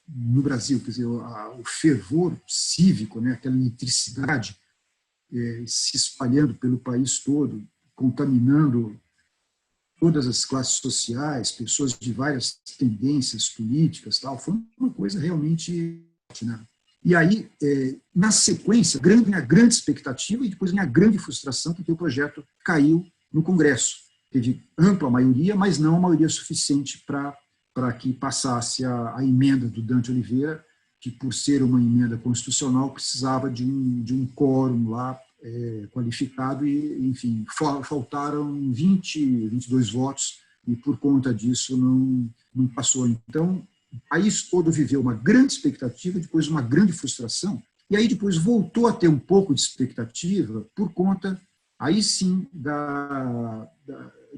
no Brasil, quer dizer, o fervor cívico, né, aquela eletricidade se espalhando pelo país todo, contaminando todas as classes sociais, pessoas de várias tendências políticas, tal, foi uma coisa realmente, né? E aí, na sequência, a grande expectativa e depois a grande frustração, porque o projeto caiu no Congresso. Teve ampla maioria, mas não a maioria suficiente para que passasse a emenda do Dante Oliveira, que, por ser uma emenda constitucional, precisava de um quórum lá qualificado e, enfim, faltaram 22 votos e, por conta disso, não passou. Então, o país todo viveu uma grande expectativa, depois uma grande frustração, e aí depois voltou a ter um pouco de expectativa por conta, aí sim, da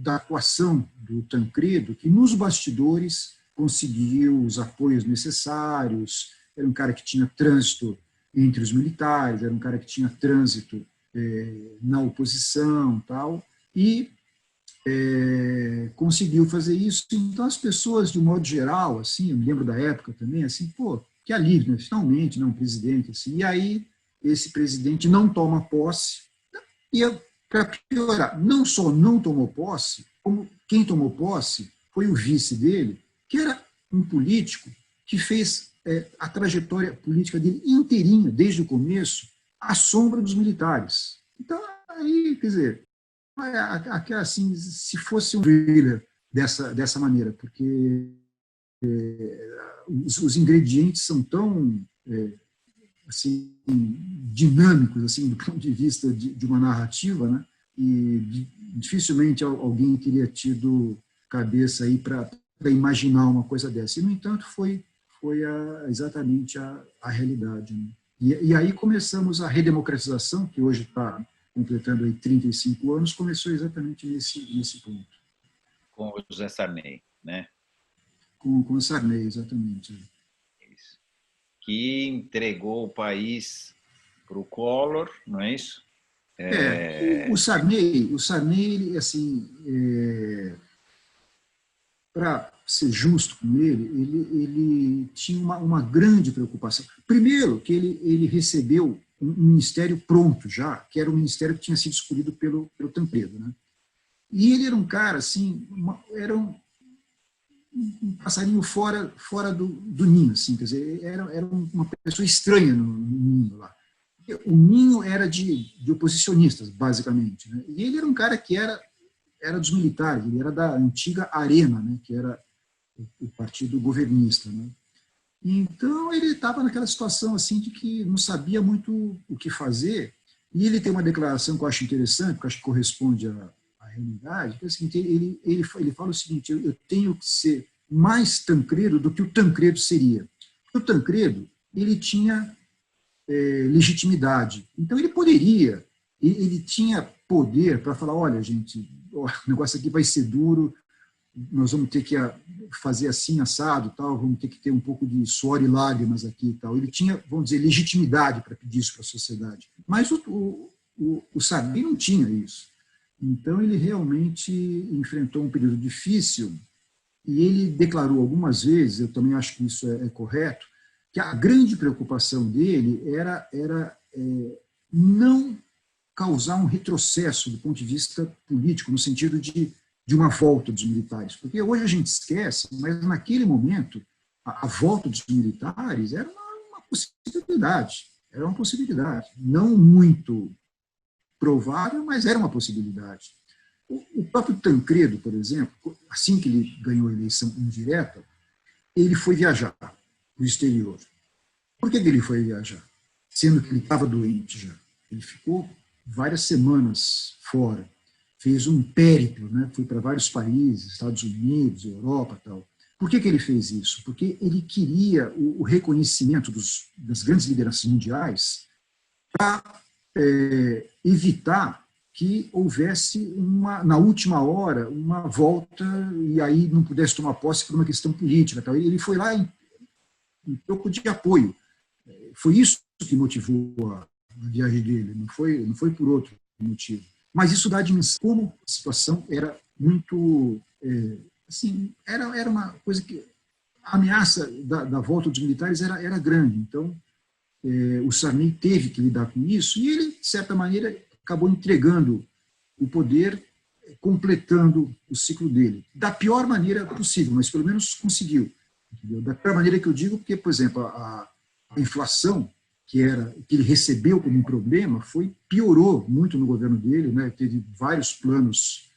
atuação do Tancredo, que nos bastidores conseguiu os apoios necessários, era um cara que tinha trânsito entre os militares, era um cara que tinha trânsito na oposição, tal, e conseguiu fazer isso. Então, as pessoas, de um modo geral, assim, eu me lembro da época também, assim, pô, que alívio, né? Finalmente, né, um presidente, assim. E aí, esse presidente não toma posse, e, para piorar, não só não tomou posse, como quem tomou posse foi o vice dele, que era um político que fez a trajetória política dele inteirinha, desde o começo, à sombra dos militares. Então, aí, quer dizer, assim, se fosse um thriller dessa maneira, porque os ingredientes são tão assim, dinâmicos, assim, do ponto de vista de uma narrativa, né? E dificilmente alguém teria tido cabeça aí para imaginar uma coisa dessa. E, no entanto, foi exatamente a realidade, né? E aí começamos a redemocratização, que hoje está completando aí 35 anos, começou exatamente nesse ponto. Com o José Sarney, né? Com o Sarney, exatamente. Isso. Que entregou o país para o Collor, não é isso? O Sarney, ele, assim, para ser justo com ele tinha uma grande preocupação. Primeiro, que ele recebeu um ministério pronto já, que era um ministério que tinha sido escolhido pelo Tancredo, né? E ele era um cara, assim, era um passarinho fora do ninho, assim, quer dizer, era uma pessoa estranha no ninho lá. O ninho era de oposicionistas, basicamente, né? E ele era um cara que era dos militares, ele era da antiga Arena, né, que era o partido governista, né? Então, ele estava naquela situação assim de que não sabia muito o que fazer, e ele tem uma declaração que eu acho interessante, que eu acho que corresponde à realidade, que é o seguinte, ele fala o seguinte: eu tenho que ser mais Tancredo do que o Tancredo seria. O Tancredo, ele tinha legitimidade, então ele poderia, ele tinha poder para falar: olha, gente, o negócio aqui vai ser duro, nós vamos ter que fazer assim, assado, tal, vamos ter que ter um pouco de suor e lágrimas aqui e tal. Ele tinha, vamos dizer, legitimidade para pedir isso para a sociedade. Mas o Sarney não tinha isso. Então, ele realmente enfrentou um período difícil e ele declarou algumas vezes, eu também acho que isso é correto, que a grande preocupação dele era não causar um retrocesso do ponto de vista político, no sentido de uma volta dos militares. Porque hoje a gente esquece, mas naquele momento a volta dos militares era uma possibilidade. Era uma possibilidade. Não muito provável, mas era uma possibilidade. O próprio Tancredo, por exemplo, assim que ele ganhou a eleição indireta, ele foi viajar para o exterior. Por que ele foi viajar? Sendo que ele estava doente já. Ele ficou várias semanas fora. Fez um périplo, né? Foi para vários países, Estados Unidos, Europa e tal. Por que ele fez isso? Porque ele queria o reconhecimento das grandes lideranças mundiais para evitar que houvesse, na última hora, uma volta e aí não pudesse tomar posse por uma questão política. Tal. Ele foi lá em troco de apoio. Foi isso que motivou a viagem dele, não foi por outro motivo. Mas isso dá a dimensão como a situação era muito... assim, era uma coisa que... A ameaça da volta dos militares era grande. Então, o Sarney teve que lidar com isso e ele, de certa maneira, acabou entregando o poder, completando o ciclo dele. Da pior maneira possível, mas pelo menos conseguiu. Entendeu? Da pior maneira que eu digo, porque, por exemplo, a inflação que ele recebeu como um problema, piorou muito no governo dele, né? Teve vários planos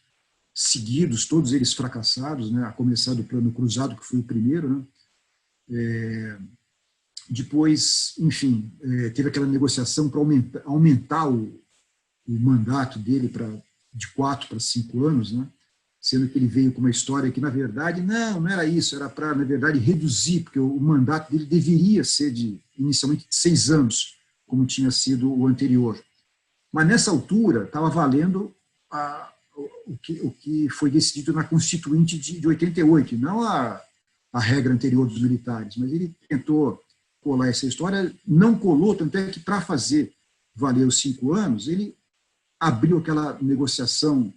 seguidos, todos eles fracassados, né? A começar do plano cruzado, que foi o primeiro. Né? Depois, enfim, teve aquela negociação para aumentar o mandato dele de 4 para 5 anos, né? Sendo que ele veio com uma história que, na verdade, não era isso, era para, na verdade, reduzir, porque o mandato dele deveria ser inicialmente de 6 anos, como tinha sido o anterior. Mas, nessa altura, estava valendo o que foi decidido na Constituinte de 88, não a regra anterior dos militares, mas ele tentou colar essa história, não colou, tanto é que, para fazer valer os 5 anos, ele abriu aquela negociação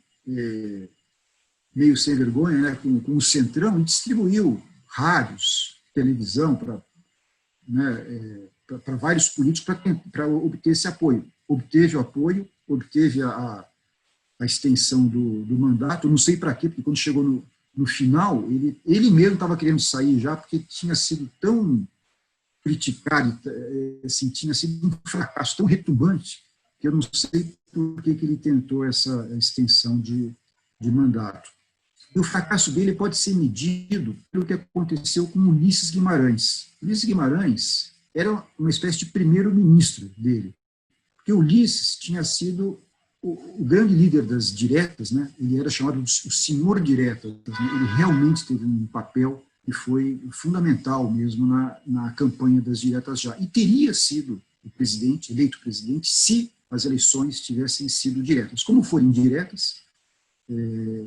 meio sem vergonha, né, com o Centrão, e distribuiu rádios, televisão para vários políticos para obter esse apoio. Obteve o apoio, obteve a extensão do mandato, não sei para quê, porque quando chegou no final, ele mesmo estava querendo sair já, porque tinha sido tão criticado, assim, tinha sido um fracasso tão retumbante, que eu não sei por que ele tentou essa extensão de mandato. E o fracasso dele pode ser medido pelo que aconteceu com Ulisses Guimarães. Ulisses Guimarães era uma espécie de primeiro-ministro dele, porque Ulisses tinha sido o grande líder das diretas, né? Ele era chamado de o senhor diretas, né? Ele realmente teve um papel que foi fundamental mesmo na campanha das diretas já. E teria sido eleito presidente, se as eleições tivessem sido diretas. Como foram indiretas,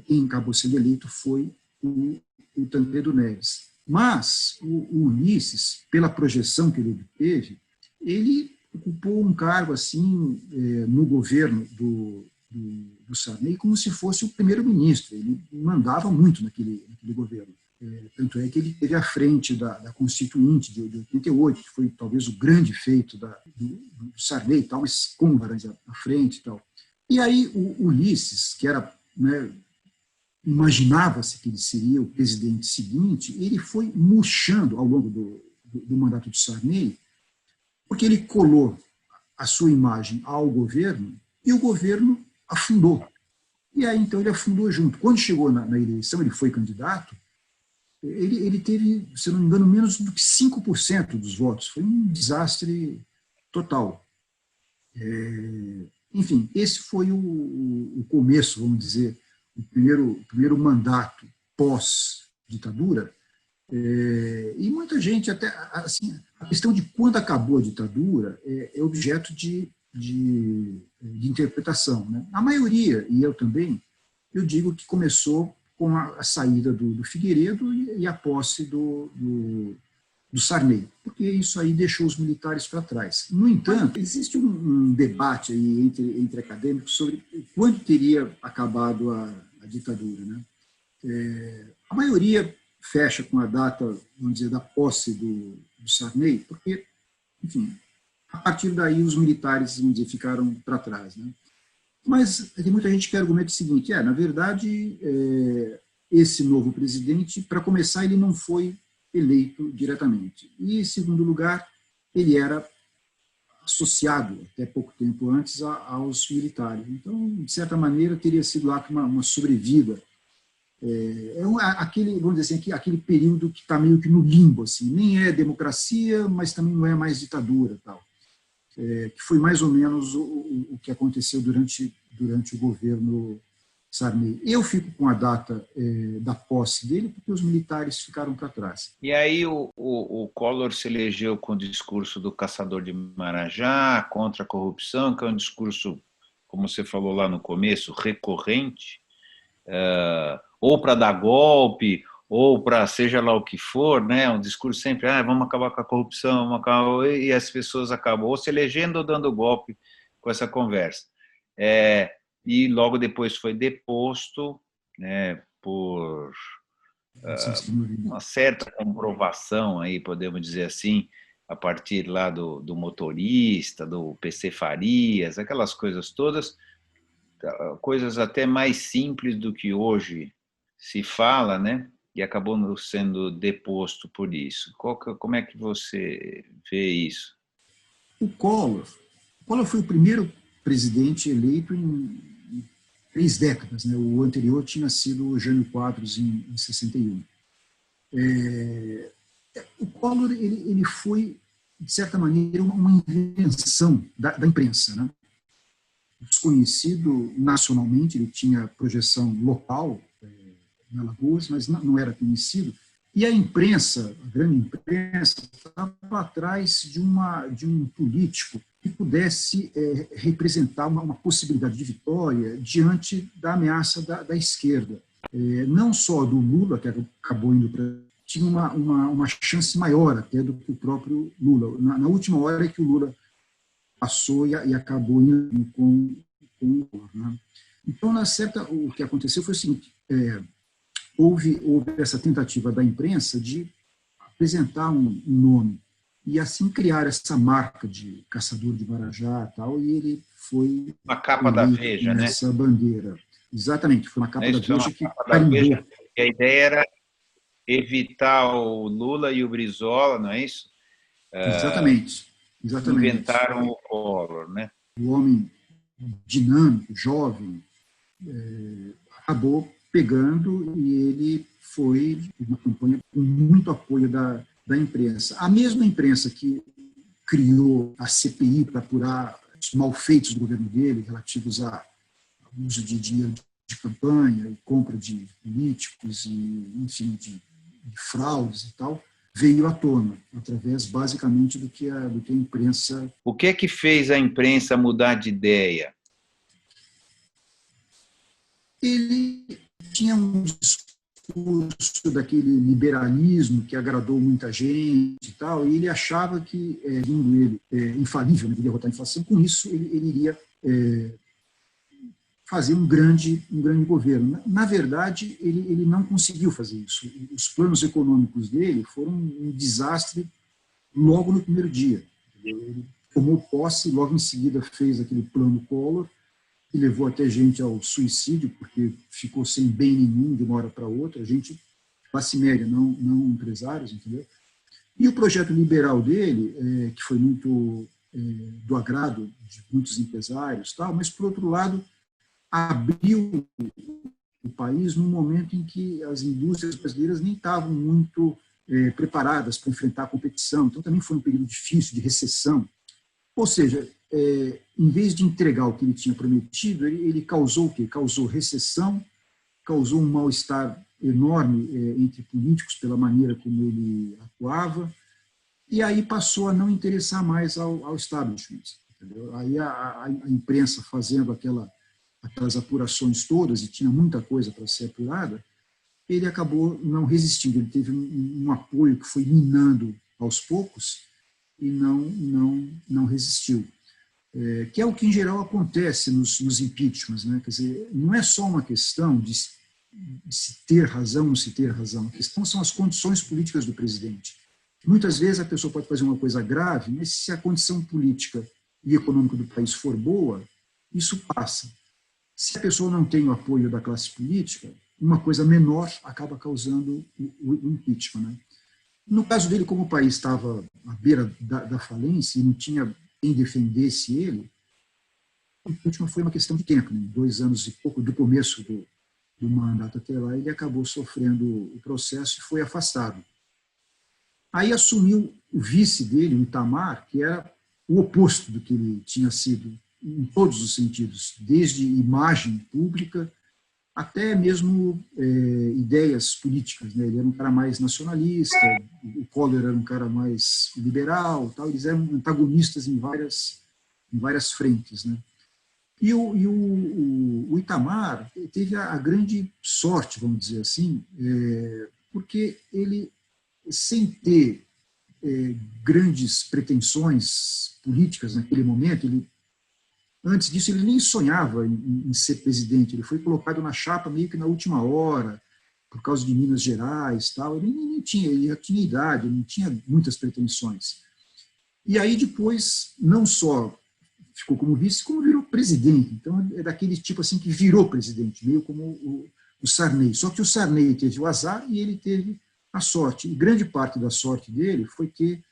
quem acabou sendo eleito foi o Tancredo Neves. Mas o Ulisses, pela projeção que ele obteve, ele ocupou um cargo assim no governo do Sarney como se fosse o primeiro-ministro. Ele mandava muito naquele governo. Tanto é que ele esteve à frente da Constituinte de 88, que foi talvez o grande feito do Sarney, tal, mas com o Guimarães à frente e tal. E aí o Ulisses, que era... né, imaginava-se que ele seria o presidente seguinte, ele foi murchando ao longo do mandato de Sarney, porque ele colou a sua imagem ao governo e o governo afundou. E aí, então, ele afundou junto. Quando chegou na eleição, ele foi candidato, ele teve, se não me engano, menos do que 5% dos votos. Foi um desastre total. Enfim, esse foi o começo, vamos dizer, o primeiro mandato pós-ditadura. E muita gente, até assim, a questão de quando acabou a ditadura é objeto de interpretação, né? A maioria, e eu também, eu digo que começou com a saída do Figueiredo e a posse do Sarney, porque isso aí deixou os militares para trás. No entanto, existe um debate aí entre acadêmicos sobre quando teria acabado a ditadura, né? A maioria fecha com a data, vamos dizer, da posse do Sarney, porque, enfim, a partir daí os militares, vamos dizer, ficaram para trás, né? Mas tem muita gente que argumenta o seguinte, na verdade, esse novo presidente, para começar, ele não foi eleito diretamente. E, em segundo lugar, ele era associado, até pouco tempo antes, aos militares. Então, de certa maneira, teria sido lá uma sobrevida. Aquele, vamos dizer assim, aquele período que está meio que no limbo, assim, nem é democracia, mas também não é mais ditadura, tal. Que foi mais ou menos o que aconteceu durante o governo Sarney. Eu fico com a data da posse dele, porque os militares ficaram para trás. E aí o Collor se elegeu com o discurso do caçador de Marajá, contra a corrupção, que é um discurso, como você falou lá no começo, recorrente, ou para dar golpe, ou para seja lá o que for, né? Um discurso sempre, vamos acabar com a corrupção, vamos acabar, e as pessoas acabam ou se elegendo ou dando golpe com essa conversa. E logo depois foi deposto, né, por uma certa comprovação, aí, podemos dizer assim, a partir lá do motorista, do PC Farias, aquelas coisas todas, coisas até mais simples do que hoje se fala, né? E acabou sendo deposto por isso. Como é que você vê isso? O Collor foi o primeiro presidente eleito em 3 décadas, né? O anterior tinha sido o Jânio Quadros em 61. O Collor ele foi, de certa maneira, uma invenção da imprensa, né? Desconhecido nacionalmente, ele tinha projeção local, em Alagoas, mas não era conhecido. E a imprensa, a grande imprensa, estava atrás de um político que pudesse representar uma possibilidade de vitória diante da ameaça da esquerda. Não só do Lula, que acabou indo para... tinha uma chance maior até do que o próprio Lula. Na última hora é que o Lula passou e acabou indo com o Lula, né? Então, o que aconteceu foi o seguinte... Houve essa tentativa da imprensa de apresentar um nome e assim criar essa marca de caçador de Marajá e tal, e ele foi... Uma capa da Veja, né? Essa bandeira. Exatamente, foi uma capa da Veja que carimbou. A ideia era evitar o Lula e o Brizola, não é isso? Exatamente. Inventaram o Collor, né? O homem dinâmico, jovem, acabou pegando e ele foi uma campanha com muito apoio da imprensa. A mesma imprensa que criou a CPI para apurar os malfeitos do governo dele, relativos a uso de dinheiro de campanha e compra de políticos, e, enfim, de fraudes e tal, veio à tona, através, basicamente, do que a imprensa... O que é que fez a imprensa mudar de ideia? Ele tinha um discurso daquele liberalismo que agradou muita gente e tal, e ele achava que, vindo ele infalível, né, de derrotar a inflação, com isso ele iria fazer um grande governo. Na verdade, ele não conseguiu fazer isso. Os planos econômicos dele foram um desastre logo no primeiro dia. Ele tomou posse, logo em seguida fez aquele plano Collor, que levou até gente ao suicídio, porque ficou sem bem nenhum de uma hora para outra, gente classe média, não empresários, entendeu? E o projeto liberal dele, que foi muito do agrado de muitos empresários, tal, mas, por outro lado, abriu do país num momento em que as indústrias brasileiras nem estavam muito preparadas para enfrentar a competição. Então, também foi um período difícil, de recessão. Ou seja, em vez de entregar o que ele tinha prometido, ele causou o quê? Causou recessão, causou um mal-estar enorme entre políticos pela maneira como ele atuava, e aí passou a não interessar mais ao establishment. Entendeu? Aí a imprensa fazendo aquelas apurações todas, e tinha muita coisa para ser apurada, ele acabou não resistindo. Ele teve um apoio que foi minando aos poucos e não resistiu. Que é o que, em geral, acontece nos impeachments. Né? Quer dizer, não é só uma questão de se ter razão ou não se ter razão. A questão são as condições políticas do presidente. Muitas vezes a pessoa pode fazer uma coisa grave, mas se a condição política e econômica do país for boa, isso passa. Se a pessoa não tem o apoio da classe política, uma coisa menor acaba causando o impeachment. Né? No caso dele, como o país estava à beira da falência e não tinha quem defendesse ele, o impeachment foi uma questão de tempo. Né? 2 anos e pouco do começo do mandato até lá, ele acabou sofrendo o processo e foi afastado. Aí assumiu o vice dele, o Itamar, que era o oposto do que ele tinha sido em todos os sentidos, desde imagem pública até mesmo ideias políticas. Né? Ele era um cara mais nacionalista, o Collor era um cara mais liberal, tal. Eles eram antagonistas em várias frentes. Né? E o Itamar teve a grande sorte, vamos dizer assim, porque ele, sem ter grandes pretensões políticas naquele momento, antes disso, ele nem sonhava em ser presidente. Ele foi colocado na chapa meio que na última hora, por causa de Minas Gerais. Tal. Ele já tinha idade, ele não tinha muitas pretensões. E aí, depois, não só ficou como vice, como virou presidente. Então, é daquele tipo assim que virou presidente, meio como o Sarney. Só que o Sarney teve o azar e ele teve a sorte. E grande parte da sorte dele foi ter,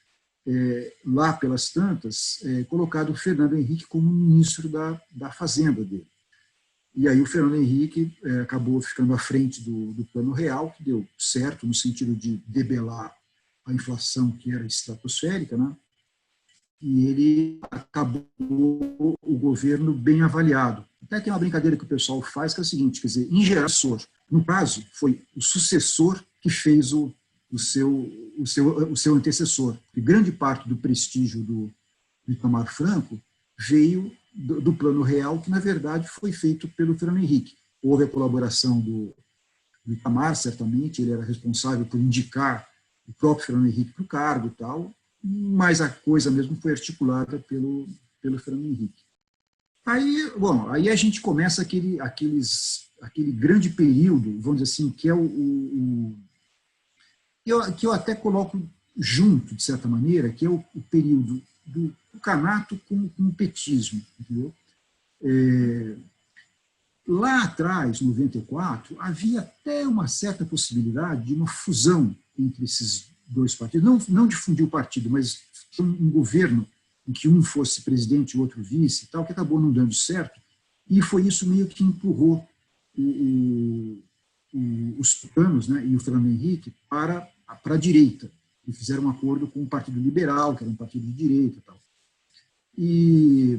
lá pelas tantas, colocado o Fernando Henrique como ministro da Fazenda dele. E aí o Fernando Henrique acabou ficando à frente do Plano Real, que deu certo no sentido de debelar a inflação, que era estratosférica, né? E ele acabou o governo bem avaliado. Até tem uma brincadeira que o pessoal faz, que é o seguinte, quer dizer, em geral, no caso, foi o sucessor que fez o seu antecessor. E grande parte do prestígio do Itamar Franco veio do Plano Real, que, na verdade, foi feito pelo Fernando Henrique. Houve a colaboração do Itamar, certamente, ele era responsável por indicar o próprio Fernando Henrique para o cargo e tal, mas a coisa mesmo foi articulada pelo Fernando Henrique. Aí a gente começa aquele grande período, vamos dizer assim, que é que eu até coloco junto, de certa maneira, que é o período do canato com o petismo. Entendeu? Lá atrás, em 94, havia até uma certa possibilidade de uma fusão entre esses dois partidos. Não de fundir o partido, mas um governo em que um fosse presidente e o outro vice, e tal, que acabou não dando certo, e foi isso meio que empurrou os tucanos, né, e o Fernando Henrique para a direita, e fizeram um acordo com o Partido Liberal, que era um partido de direita. Tal. E,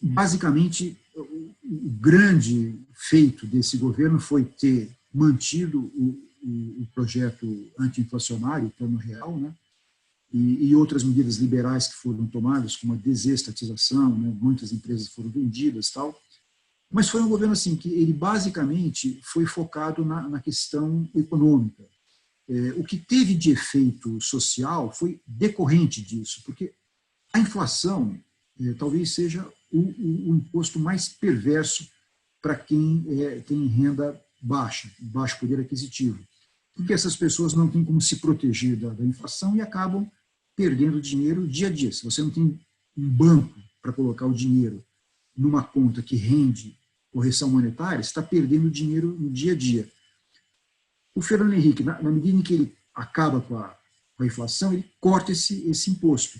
basicamente, o grande feito desse governo foi ter mantido o projeto anti-inflacionário, o Plano Real, né, e outras medidas liberais que foram tomadas, como a desestatização, né, muitas empresas foram vendidas, tal. Mas foi um governo assim que ele basicamente foi focado na questão econômica. O que teve de efeito social foi decorrente disso, porque a inflação talvez seja o imposto mais perverso para quem tem renda baixa, baixo poder aquisitivo, porque essas pessoas não têm como se proteger da inflação e acabam perdendo dinheiro dia a dia. Se você não tem um banco para colocar o dinheiro numa conta que rende correção monetária, você está perdendo dinheiro no dia a dia. O Fernando Henrique, na medida em que ele acaba com a inflação, ele corta esse imposto.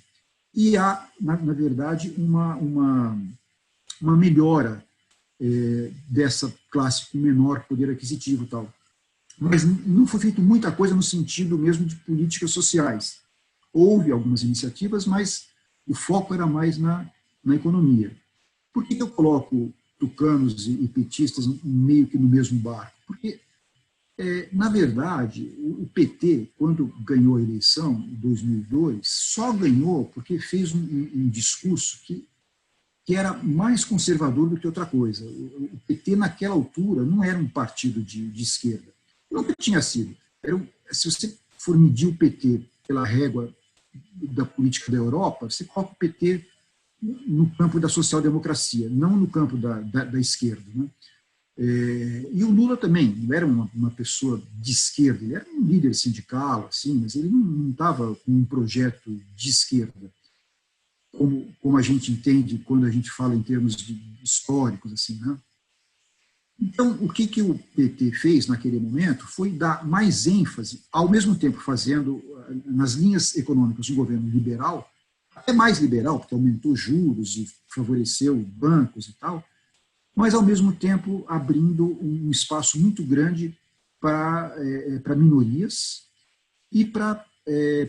E há, na verdade, uma melhora dessa classe com menor poder aquisitivo e tal. Mas não foi feito muita coisa no sentido mesmo de políticas sociais. Houve algumas iniciativas, mas o foco era mais na economia. Por que eu coloco tucanos e petistas meio que no mesmo barco? Porque, na verdade, o PT, quando ganhou a eleição, em 2002, só ganhou porque fez um discurso que era mais conservador do que outra coisa. O PT, naquela altura, não era um partido de esquerda. Nunca tinha sido. Se você for medir o PT pela régua da política da Europa, você coloca o PT no campo da social-democracia, não no campo da esquerda. Né? E o Lula também não era uma pessoa de esquerda, ele era um líder sindical, assim, mas ele não estava com um projeto de esquerda, como a gente entende quando a gente fala em termos históricos. Assim, né? Então, o que o PT fez naquele momento foi dar mais ênfase, ao mesmo tempo fazendo, nas linhas econômicas, um governo liberal, até mais liberal, porque aumentou juros e favoreceu bancos e tal, mas, ao mesmo tempo, abrindo um espaço muito grande para minorias e para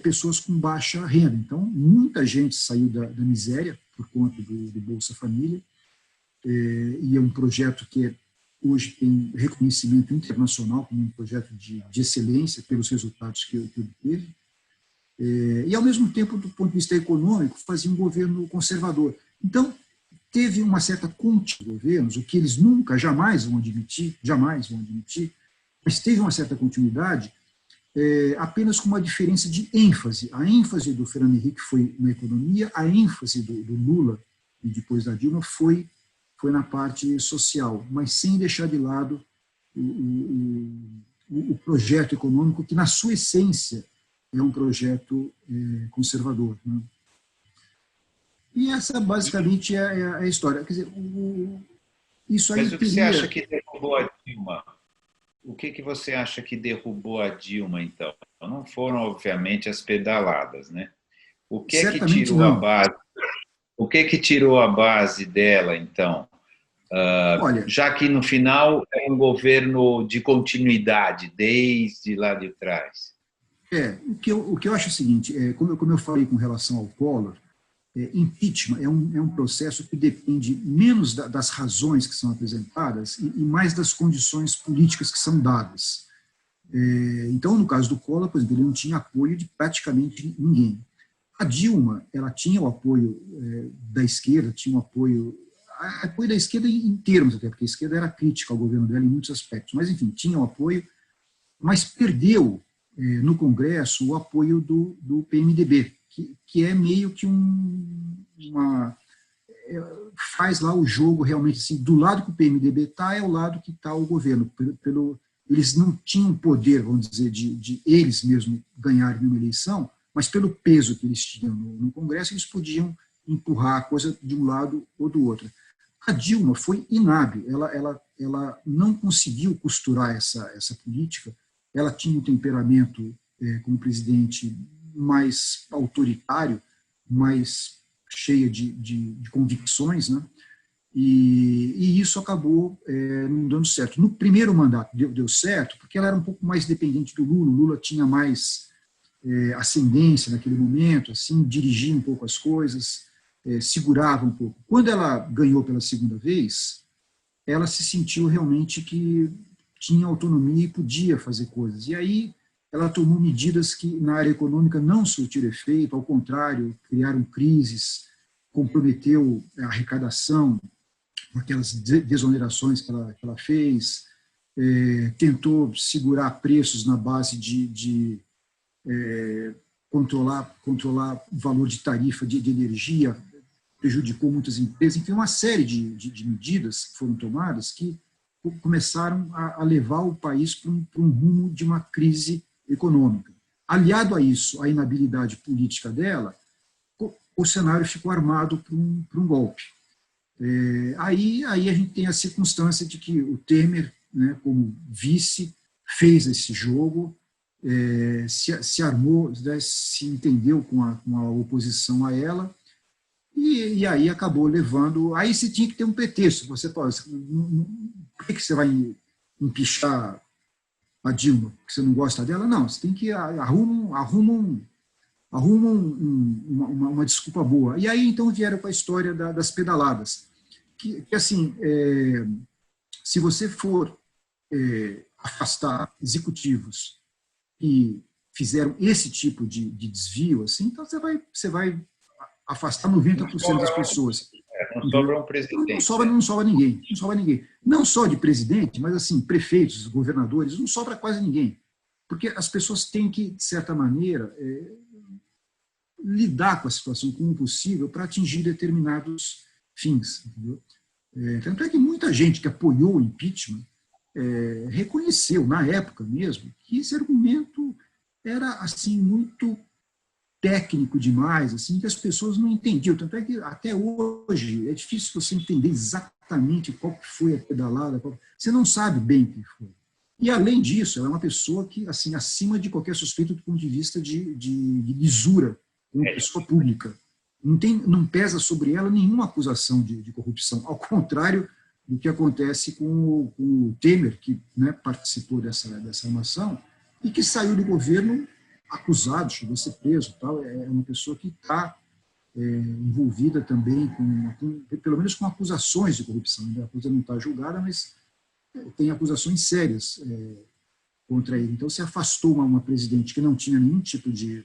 pessoas com baixa renda. Então, muita gente saiu da miséria por conta do Bolsa Família, e é um projeto que hoje tem reconhecimento internacional como um projeto de excelência pelos resultados que obteve, e, ao mesmo tempo, do ponto de vista econômico, fazia um governo conservador. Então, teve uma certa continuidade de governos, o que eles nunca, jamais vão admitir, mas teve uma certa continuidade, apenas com uma diferença de ênfase. A ênfase do Fernando Henrique foi na economia, a ênfase do Lula e depois da Dilma foi na parte social, mas sem deixar de lado o projeto econômico, que, na sua essência, é um projeto conservador. Né? E essa, basicamente, é a história. Quer dizer, isso aí. Mas o que você acha que derrubou a Dilma? O que você acha que derrubou a Dilma, então? Não foram, obviamente, as pedaladas, né? O que é que tirou a base? O que tirou a base dela, então? Olha, já que, no final, é um governo de continuidade, desde lá de trás. O que eu acho é o seguinte, como eu falei com relação ao Collor, impeachment é um processo que depende menos das razões que são apresentadas e mais das condições políticas que são dadas. Então, no caso do Collor, por exemplo, ele não tinha apoio de praticamente ninguém. A Dilma, ela tinha o apoio da esquerda, tinha o apoio da esquerda em termos, até porque a esquerda era crítica ao governo dela em muitos aspectos, mas, enfim, tinha o apoio, mas perdeu no Congresso o apoio do PMDB, que é meio que faz lá o jogo realmente assim, do lado que o PMDB está, é o lado que está o governo. Eles não tinham poder, vamos dizer, de eles mesmos ganharem uma eleição, mas pelo peso que eles tinham no Congresso, eles podiam empurrar a coisa de um lado ou do outro. A Dilma foi inábil, ela não conseguiu costurar essa política, ela tinha um temperamento como presidente mais autoritário, mais cheia de convicções, né? E isso acabou não dando certo. No primeiro mandato deu certo, porque ela era um pouco mais dependente do Lula, o Lula tinha mais ascendência naquele momento, assim, dirigia um pouco as coisas, segurava um pouco. Quando ela ganhou pela segunda vez, ela se sentiu realmente que tinha autonomia e podia fazer coisas. E aí ela tomou medidas que na área econômica não surtiram efeito, ao contrário, criaram crises, comprometeu a arrecadação com aquelas desonerações que ela fez, tentou segurar preços na base de controlar o valor de tarifa de energia, prejudicou muitas empresas. Enfim, uma série de medidas que foram tomadas que começaram a levar o país para um rumo de uma crise econômica. Aliado a isso, a inabilidade política dela, o cenário ficou armado para um golpe. Aí a gente tem a circunstância de que o Temer, né, como vice, fez esse jogo, se armou, se entendeu com a oposição a ela, e aí acabou levando. Aí você tinha que ter um pretexto. Você pode, por que você vai empichar a Dilma? Porque você não gosta dela? Não, você tem que arruma uma desculpa boa. E aí, então, vieram com a história das pedaladas. Que assim, se você for afastar executivos que fizeram esse tipo de desvio, assim, então você vai afastar 90% das pessoas. Não sobra um presidente. Não sobra ninguém. Não sobra ninguém. Não só de presidente, mas assim, prefeitos, governadores, não sobra quase ninguém. Porque as pessoas têm que, de certa maneira, lidar com a situação como possível para atingir determinados fins. Entendeu? Tanto é que muita gente que apoiou o impeachment reconheceu, na época mesmo, que esse argumento era assim muito técnico demais, assim, que as pessoas não entendiam. Tanto é que até hoje é difícil você entender exatamente qual que foi a pedalada. Você não sabe bem o que foi. E, além disso, ela é uma pessoa que, assim, acima de qualquer suspeita do ponto de vista de lisura como pessoa pública. Não pesa sobre ela nenhuma acusação de corrupção, ao contrário do que acontece com o Temer, que, né, participou dessa armação e que saiu do governo acusado, chegou a ser preso. Tal. É uma pessoa que está envolvida também, pelo menos com acusações de corrupção. A coisa não está julgada, mas tem acusações sérias contra ele. Então, se afastou uma presidente que não tinha nenhum tipo de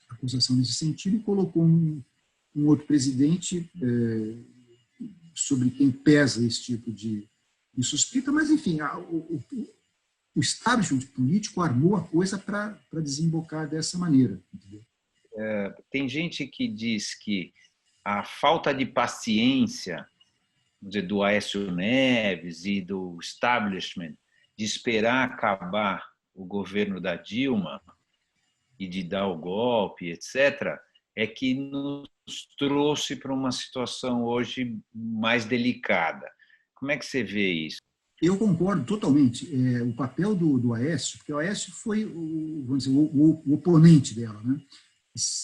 acusação nesse sentido e colocou um outro presidente sobre quem pesa esse tipo de suspeita, mas, enfim, o establishment político armou a coisa para desembocar dessa maneira. Entendeu? Tem gente que diz que a falta de paciência, vamos dizer, do Aécio Neves e do establishment de esperar acabar o governo da Dilma e de dar o golpe, etc., é que nos trouxe para uma situação hoje mais delicada. Como é que você vê isso? Eu concordo totalmente. O papel do Aécio, porque o Aécio foi vamos dizer, o oponente dela, né?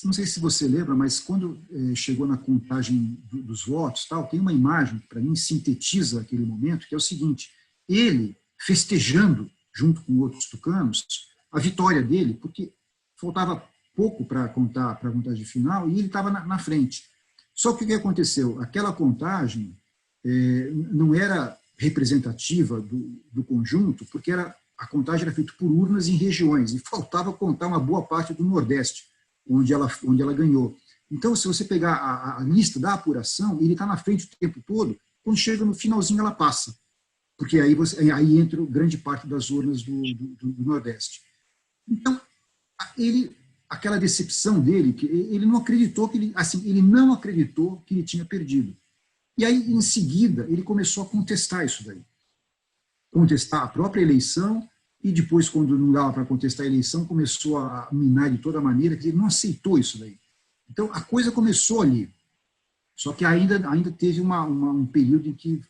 Não sei se você lembra, mas quando chegou na contagem dos votos, tem uma imagem que, para mim, sintetiza aquele momento, que é o seguinte: ele festejando, junto com outros tucanos, a vitória dele, porque faltava pouco para a contagem final, e ele estava na frente. Só que o que aconteceu? Aquela contagem não era representativa do conjunto, porque a contagem era feita por urnas em regiões, e faltava contar uma boa parte do Nordeste, onde ela ganhou. Então, se você pegar a lista da apuração, ele está na frente o tempo todo, quando chega no finalzinho ela passa, porque aí entra grande parte das urnas do Nordeste. Então, aquela decepção dele, que ele não acreditou que ele tinha perdido. E aí, em seguida, ele começou a contestar isso daí. Contestar a própria eleição, e depois, quando não dava para contestar a eleição, começou a minar de toda maneira, que ele não aceitou isso daí. Então, a coisa começou ali. Só que ainda teve um período em que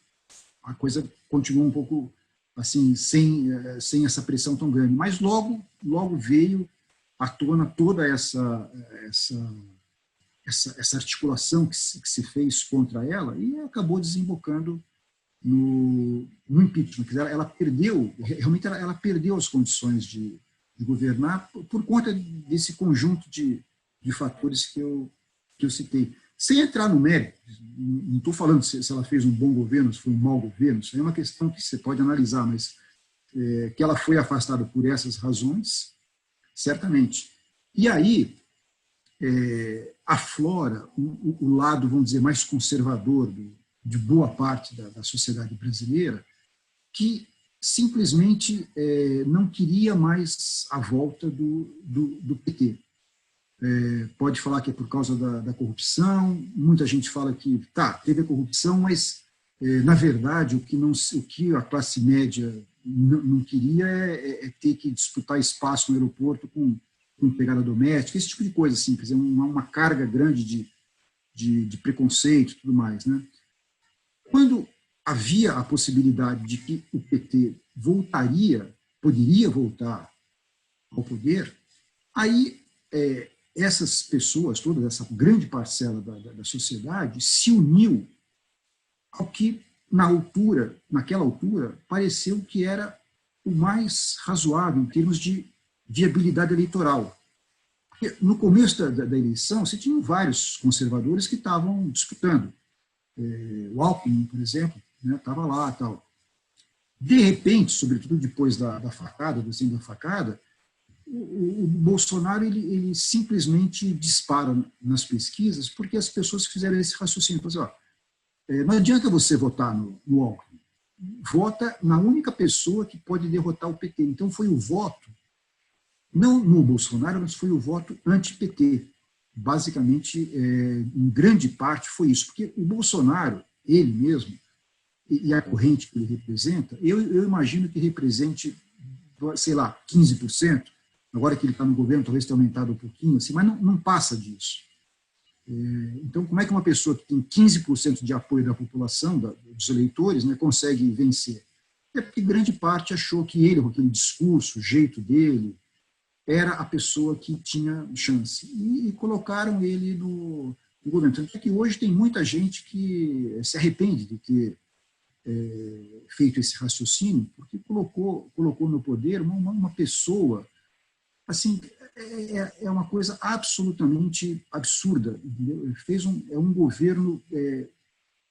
a coisa continuou um pouco assim, sem essa pressão tão grande. Mas logo veio à tona toda essa articulação que se fez contra ela e acabou desembocando no impeachment. Ela perdeu, realmente ela perdeu as condições de governar por conta desse conjunto de fatores que eu citei. Sem entrar no mérito, não estou falando se ela fez um bom governo, se foi um mau governo, isso é uma questão que você pode analisar, mas que ela foi afastada por essas razões, certamente. E aí aflora o lado, vamos dizer, mais conservador de boa parte da sociedade brasileira, que simplesmente não queria mais a volta do PT. Pode falar que é por causa da corrupção, muita gente fala que teve a corrupção, mas na verdade o que a classe média não queria é ter que disputar espaço no aeroporto com empregada doméstica, esse tipo de coisa, assim, quer dizer, uma carga grande de preconceito e tudo mais, né? Quando havia a possibilidade de que o PT poderia voltar ao poder, aí essas pessoas, toda essa grande parcela da sociedade, se uniu ao que naquela altura, pareceu que era o mais razoável em termos de viabilidade eleitoral. Porque no começo da eleição, você tinha vários conservadores que estavam disputando. O Alckmin, por exemplo, estava lá e tal. De repente, sobretudo depois da facada, do incêndio da facada, o Bolsonaro ele simplesmente dispara nas pesquisas porque as pessoas fizeram esse raciocínio. Assim, não adianta você votar no Alckmin. Vota na única pessoa que pode derrotar o PT. Então, foi o voto, não no Bolsonaro, mas foi o voto anti-PT. Basicamente, em grande parte, foi isso. Porque o Bolsonaro, ele mesmo, e a corrente que ele representa, eu imagino que represente, sei lá, 15%. Agora que ele está no governo, talvez tenha aumentado um pouquinho, assim, mas não passa disso. Então, como é que uma pessoa que tem 15% de apoio da população, dos eleitores, consegue vencer? É porque grande parte achou que ele, com aquele discurso, o jeito dele, era a pessoa que tinha chance. E colocaram ele no governo. Tanto é que hoje tem muita gente que se arrepende de ter feito esse raciocínio, porque colocou no poder uma pessoa, assim, é uma coisa absolutamente absurda. Entendeu? É um governo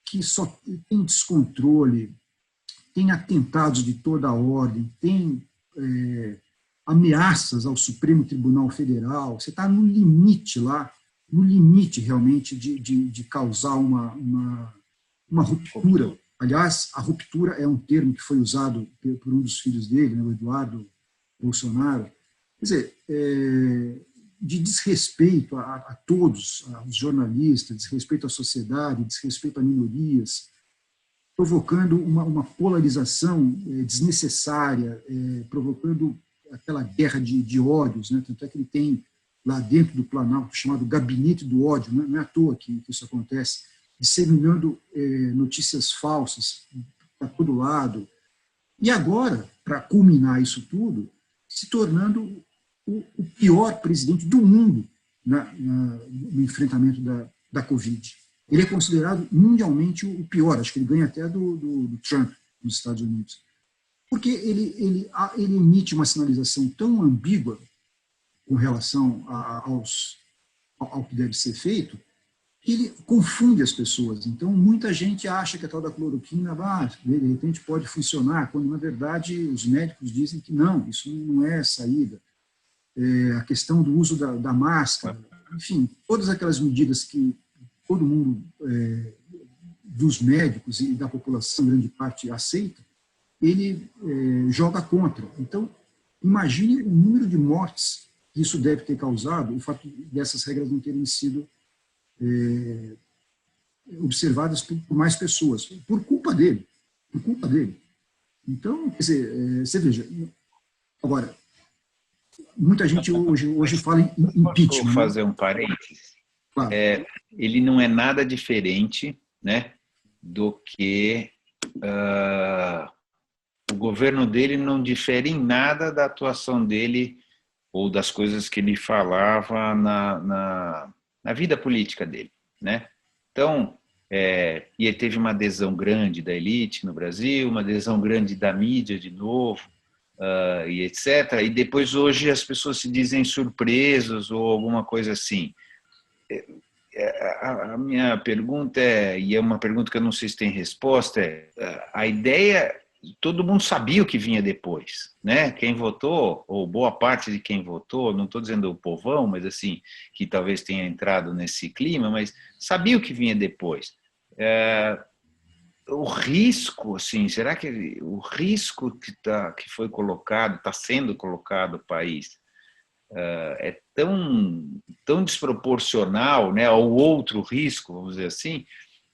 que só tem descontrole, tem atentados de toda a ordem, tem ameaças ao Supremo Tribunal Federal. Você está no limite lá, no limite realmente de causar uma ruptura. Aliás, a ruptura é um termo que foi usado por um dos filhos dele, o Eduardo Bolsonaro. Quer dizer, de desrespeito a todos, aos jornalistas, desrespeito à sociedade, desrespeito a minorias, provocando uma polarização desnecessária, provocando aquela guerra de ódios. Tanto é que ele tem lá dentro do Planalto, chamado Gabinete do Ódio, não é à toa que isso acontece, disseminando notícias falsas para todo lado. E agora, para culminar isso tudo, se tornando o pior presidente do mundo no enfrentamento da Covid. Ele é considerado mundialmente o pior, acho que ele ganha até do Trump nos Estados Unidos. Porque ele emite uma sinalização tão ambígua com relação ao que deve ser feito, que ele confunde as pessoas. Então, muita gente acha que a tal da cloroquina, de repente, pode funcionar, quando, na verdade, os médicos dizem que não, isso não é saída. A questão do uso da máscara, enfim, todas aquelas medidas que todo mundo, dos médicos e da população, grande parte, aceita, ele joga contra. Então, imagine o número de mortes que isso deve ter causado, o fato dessas regras não terem sido observadas por mais pessoas, por culpa dele. Então, quer dizer, você veja, agora, muita gente hoje fala em impeachment. Vou fazer um parênteses. Claro. Ele não é nada diferente, do que o governo dele não difere em nada da atuação dele ou das coisas que ele falava na vida política dele, Então, e ele teve uma adesão grande da elite no Brasil, uma adesão grande da mídia de novo, e etc. E depois hoje as pessoas se dizem surpresos ou alguma coisa assim. A minha pergunta e é uma pergunta que eu não sei se tem resposta, a ideia, todo mundo sabia o que vinha depois, Quem votou, ou boa parte de quem votou, não estou dizendo o povão, mas assim, que talvez tenha entrado nesse clima, mas sabia o que vinha depois. O risco, assim, será que o risco que foi colocado, está sendo colocado no país, é tão desproporcional, ao outro risco, vamos dizer assim,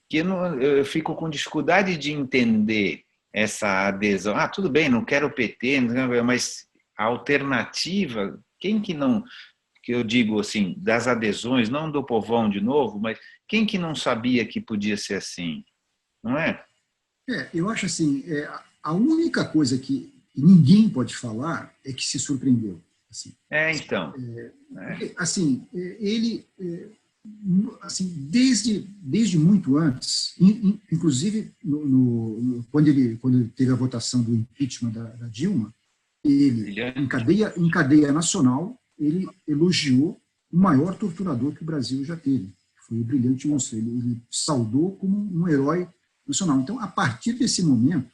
que eu fico com dificuldade de entender essa adesão. Tudo bem, não quero o PT, mas a alternativa, quem que não, que eu digo assim, das adesões, não do povão de novo, mas quem que não sabia que podia ser assim, não é? Eu acho assim, a única coisa que ninguém pode falar é que se surpreendeu. Assim. Então. Porque, assim, ele, assim, desde muito antes, inclusive quando ele teve a votação do impeachment da Dilma, ele, em cadeia nacional, ele elogiou o maior torturador que o Brasil já teve, que foi o Brilhante Ustra. Ele saudou como um herói nacional. Então, a partir desse momento,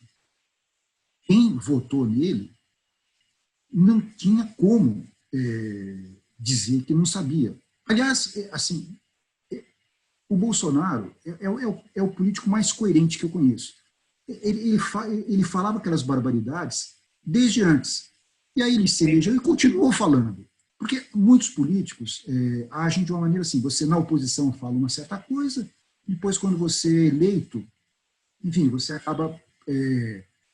quem votou nele não tinha como dizer que não sabia. Aliás, assim, o Bolsonaro é o político mais coerente que eu conheço. Ele falava aquelas barbaridades desde antes. E aí ele se elegeu e continuou falando. Porque muitos políticos agem de uma maneira assim, você na oposição fala uma certa coisa, depois quando você é eleito, enfim, você acaba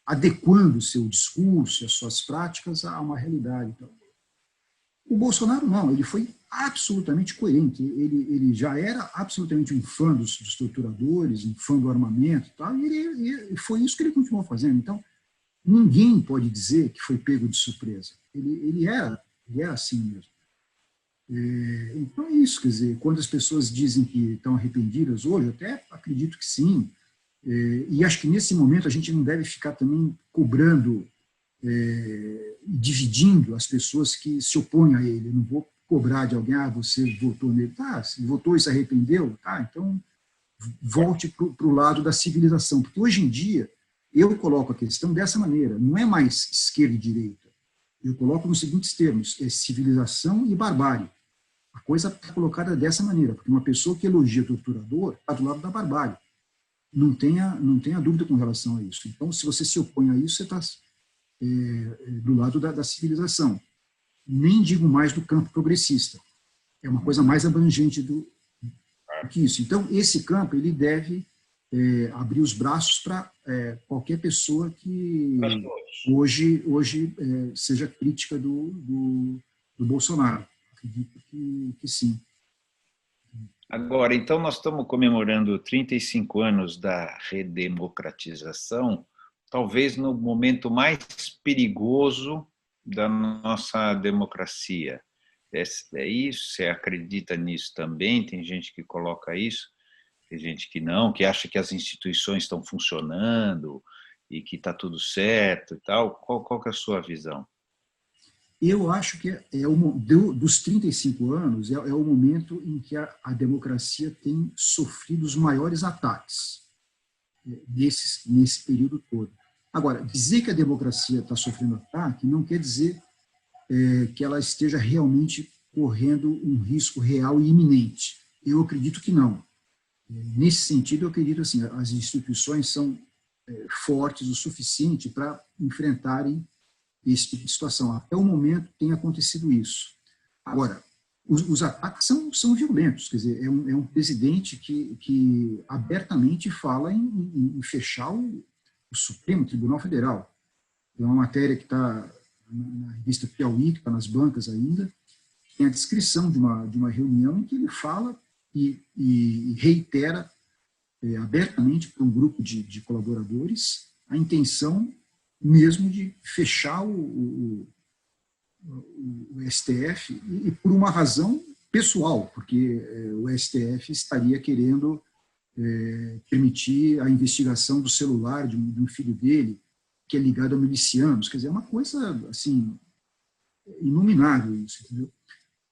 adequando o seu discurso, as suas práticas a uma realidade. Então, o Bolsonaro não, ele foi absolutamente coerente, ele já era absolutamente um fã dos torturadores, um fã do armamento, tal, e foi isso que ele continuou fazendo. Então, ninguém pode dizer que foi pego de surpresa. Ele era assim mesmo. Então é isso, quer dizer, quando as pessoas dizem que estão arrependidas hoje, eu até acredito que sim, e acho que nesse momento a gente não deve ficar também cobrando, dividindo as pessoas que se opõem a ele. Eu não vou cobrar de alguém, você votou nele, tá, se votou e se arrependeu, tá, então volte para o lado da civilização, porque hoje em dia eu coloco a questão dessa maneira, não é mais esquerda e direita, eu coloco nos seguintes termos, civilização e barbárie. A coisa está colocada dessa maneira, porque uma pessoa que elogia torturador está do lado da barbárie. Não tenha dúvida com relação a isso. Então, se você se opõe a isso, você está do lado da civilização. Nem digo mais do campo progressista. É uma coisa mais abrangente do que isso. Então, esse campo ele deve abrir os braços para qualquer pessoa que hoje seja crítica do Bolsonaro. Acredito que sim. Agora, então, nós estamos comemorando 35 anos da redemocratização, talvez no momento mais perigoso da nossa democracia. É isso? Você acredita nisso também? Tem gente que coloca isso, tem gente que não, que acha que as instituições estão funcionando e que está tudo certo e tal. Qual que é a sua visão? Eu acho que dos 35 anos é o momento em que a democracia tem sofrido os maiores ataques nesse período todo. Agora, dizer que a democracia está sofrendo ataque não quer dizer que ela esteja realmente correndo um risco real e iminente. Eu acredito que não. Nesse sentido, eu acredito assim, as instituições são fortes o suficiente para enfrentarem esse tipo de situação. Até o momento tem acontecido isso. Agora, os ataques são violentos, quer dizer, é um presidente que abertamente fala em fechar o Supremo Tribunal Federal. É uma matéria que está na revista Piauí, que está nas bancas ainda, tem a descrição de uma reunião em que ele fala e reitera abertamente para um grupo de colaboradores a intenção mesmo de fechar o STF, e por uma razão pessoal, porque o STF estaria querendo permitir a investigação do celular de um filho dele, que é ligado a milicianos. Quer dizer, é uma coisa assim, inominável isso, entendeu?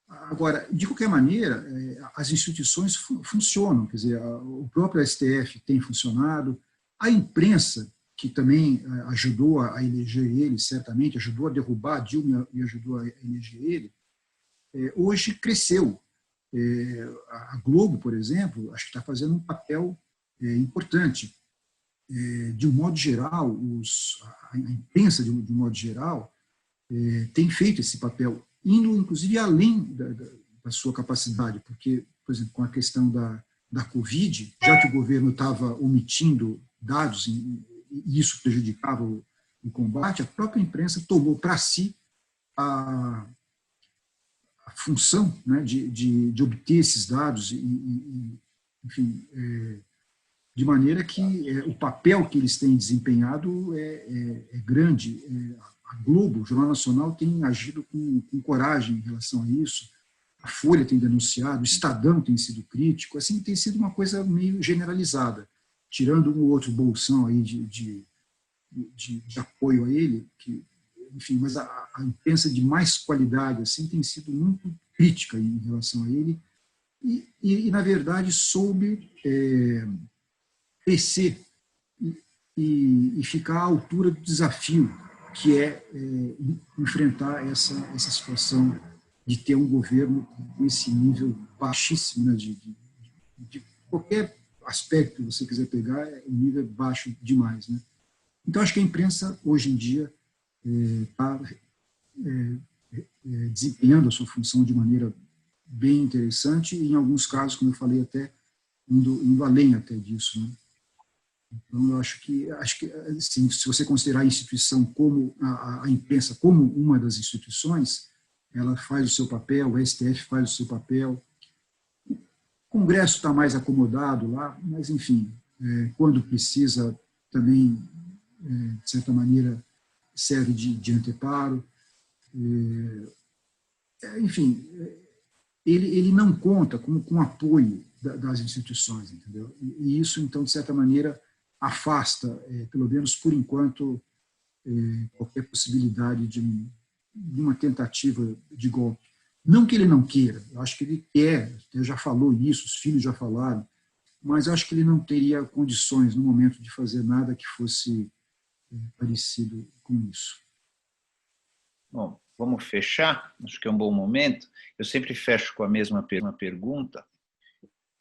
Agora, de qualquer maneira, as instituições funcionam, quer dizer, o próprio STF tem funcionado, a imprensa, que também ajudou a eleger ele, certamente, ajudou a derrubar a Dilma e ajudou a eleger ele, hoje cresceu. A Globo, por exemplo, acho que está fazendo um papel importante. De um modo geral, a imprensa, de um modo geral, tem feito esse papel, indo, inclusive, além da sua capacidade, porque, por exemplo, com a questão da Covid, já que o governo estava omitindo dados e isso prejudicava o combate, a própria imprensa tomou para si a função, né, de obter esses dados, enfim, de maneira que o papel que eles têm desempenhado é grande. A Globo, o Jornal Nacional, tem agido com coragem em relação a isso. a Folha tem denunciado, o Estadão tem sido crítico, assim, tem sido uma coisa meio generalizada, tirando um ou outro bolsão aí de apoio a ele, enfim, mas a imprensa de mais qualidade assim, tem sido muito crítica em relação a ele e na verdade, soube crescer e ficar à altura do desafio que é enfrentar essa situação de ter um governo nesse nível baixíssimo, né, de qualquer aspecto que você quiser pegar, é um nível baixo demais, né? Então, acho que a imprensa, hoje em dia, está desempenhando a sua função de maneira bem interessante e, em alguns casos, como eu falei, até indo além até disso, né? Então, eu acho que assim, se você considerar a instituição como a imprensa como uma das instituições, ela faz o seu papel, o STF faz o seu papel, o Congresso está mais acomodado lá, mas, enfim, quando precisa, também, de certa maneira, serve de anteparo. Enfim, ele não conta com apoio das instituições, entendeu? E isso, então, de certa maneira, afasta, pelo menos por enquanto, qualquer possibilidade de uma tentativa de golpe. Não que ele não queira, eu acho que ele quer, já falou isso, os filhos já falaram, mas eu acho que ele não teria condições, no momento, de fazer nada que fosse parecido com isso. Bom, vamos fechar, acho que é um bom momento. Eu sempre fecho com a mesma pergunta,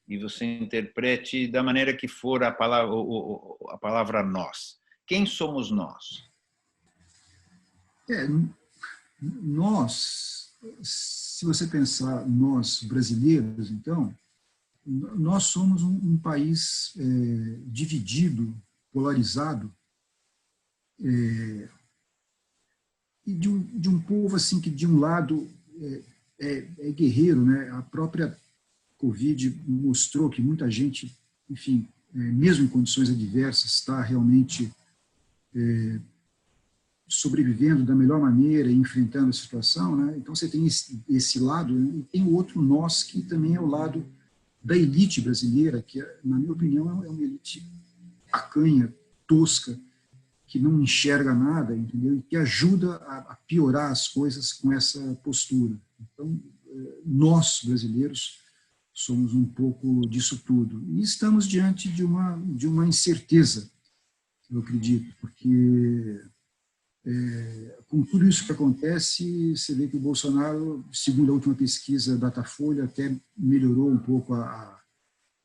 e você interprete da maneira que for a palavra nós. Quem somos nós? Nós, se você pensar nós brasileiros, então, nós somos um país dividido, polarizado, e de um povo assim que, de um lado, é guerreiro, né? A própria Covid mostrou que muita gente, enfim, mesmo em condições adversas, está realmente sobrevivendo da melhor maneira e enfrentando a situação, né? Então você tem esse lado, né? E tem o outro nós, que também é o lado da elite brasileira, que, na minha opinião, é uma elite tacanha, tosca, que não enxerga nada, entendeu? E que ajuda a piorar as coisas com essa postura. Então, nós, brasileiros, somos um pouco disso tudo. E estamos diante de uma incerteza, eu acredito, porque com tudo isso que acontece, você vê que o Bolsonaro, segundo a última pesquisa Datafolha, até melhorou um pouco a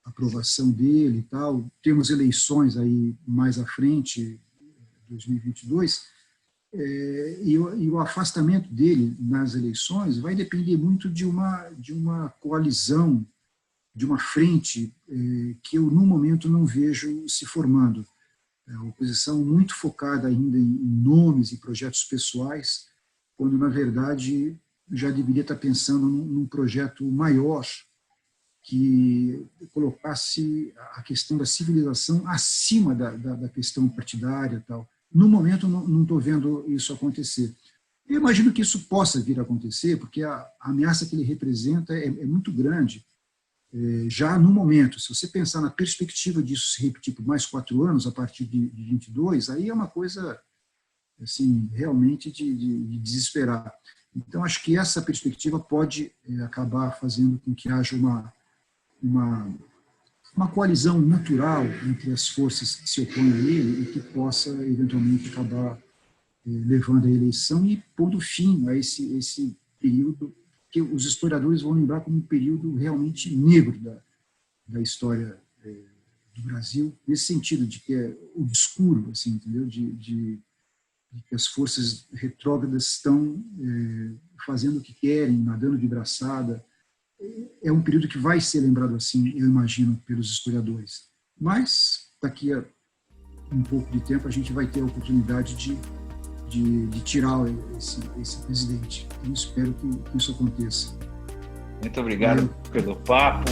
aprovação dele e tal. Temos eleições aí mais à frente, 2022, e o afastamento dele nas eleições vai depender muito de uma coalizão, de uma frente que eu, no momento, não vejo se formando. A oposição muito focada ainda em nomes e projetos pessoais, quando, na verdade, já deveria estar pensando num projeto maior que colocasse a questão da civilização acima da questão partidária e tal. No momento, não estou vendo isso acontecer. Eu imagino que isso possa vir a acontecer, porque a ameaça que ele representa é muito grande. Já no momento, se você pensar na perspectiva disso se repetir por mais 4 anos, a partir de 22, aí é uma coisa assim, realmente de desesperar. Então, acho que essa perspectiva pode acabar fazendo com que haja uma coalizão natural entre as forças que se opõem a ele e que possa, eventualmente, acabar levando à eleição e pondo fim a esse período que os historiadores vão lembrar como um período realmente negro da história do Brasil, nesse sentido de que é obscuro, assim, entendeu? De que as forças retrógradas estão fazendo o que querem, nadando de braçada. É um período que vai ser lembrado assim, eu imagino, pelos historiadores. Mas, daqui a um pouco de tempo, a gente vai ter a oportunidade de tirar esse presidente. Então, espero que isso aconteça. Muito obrigado pelo papo.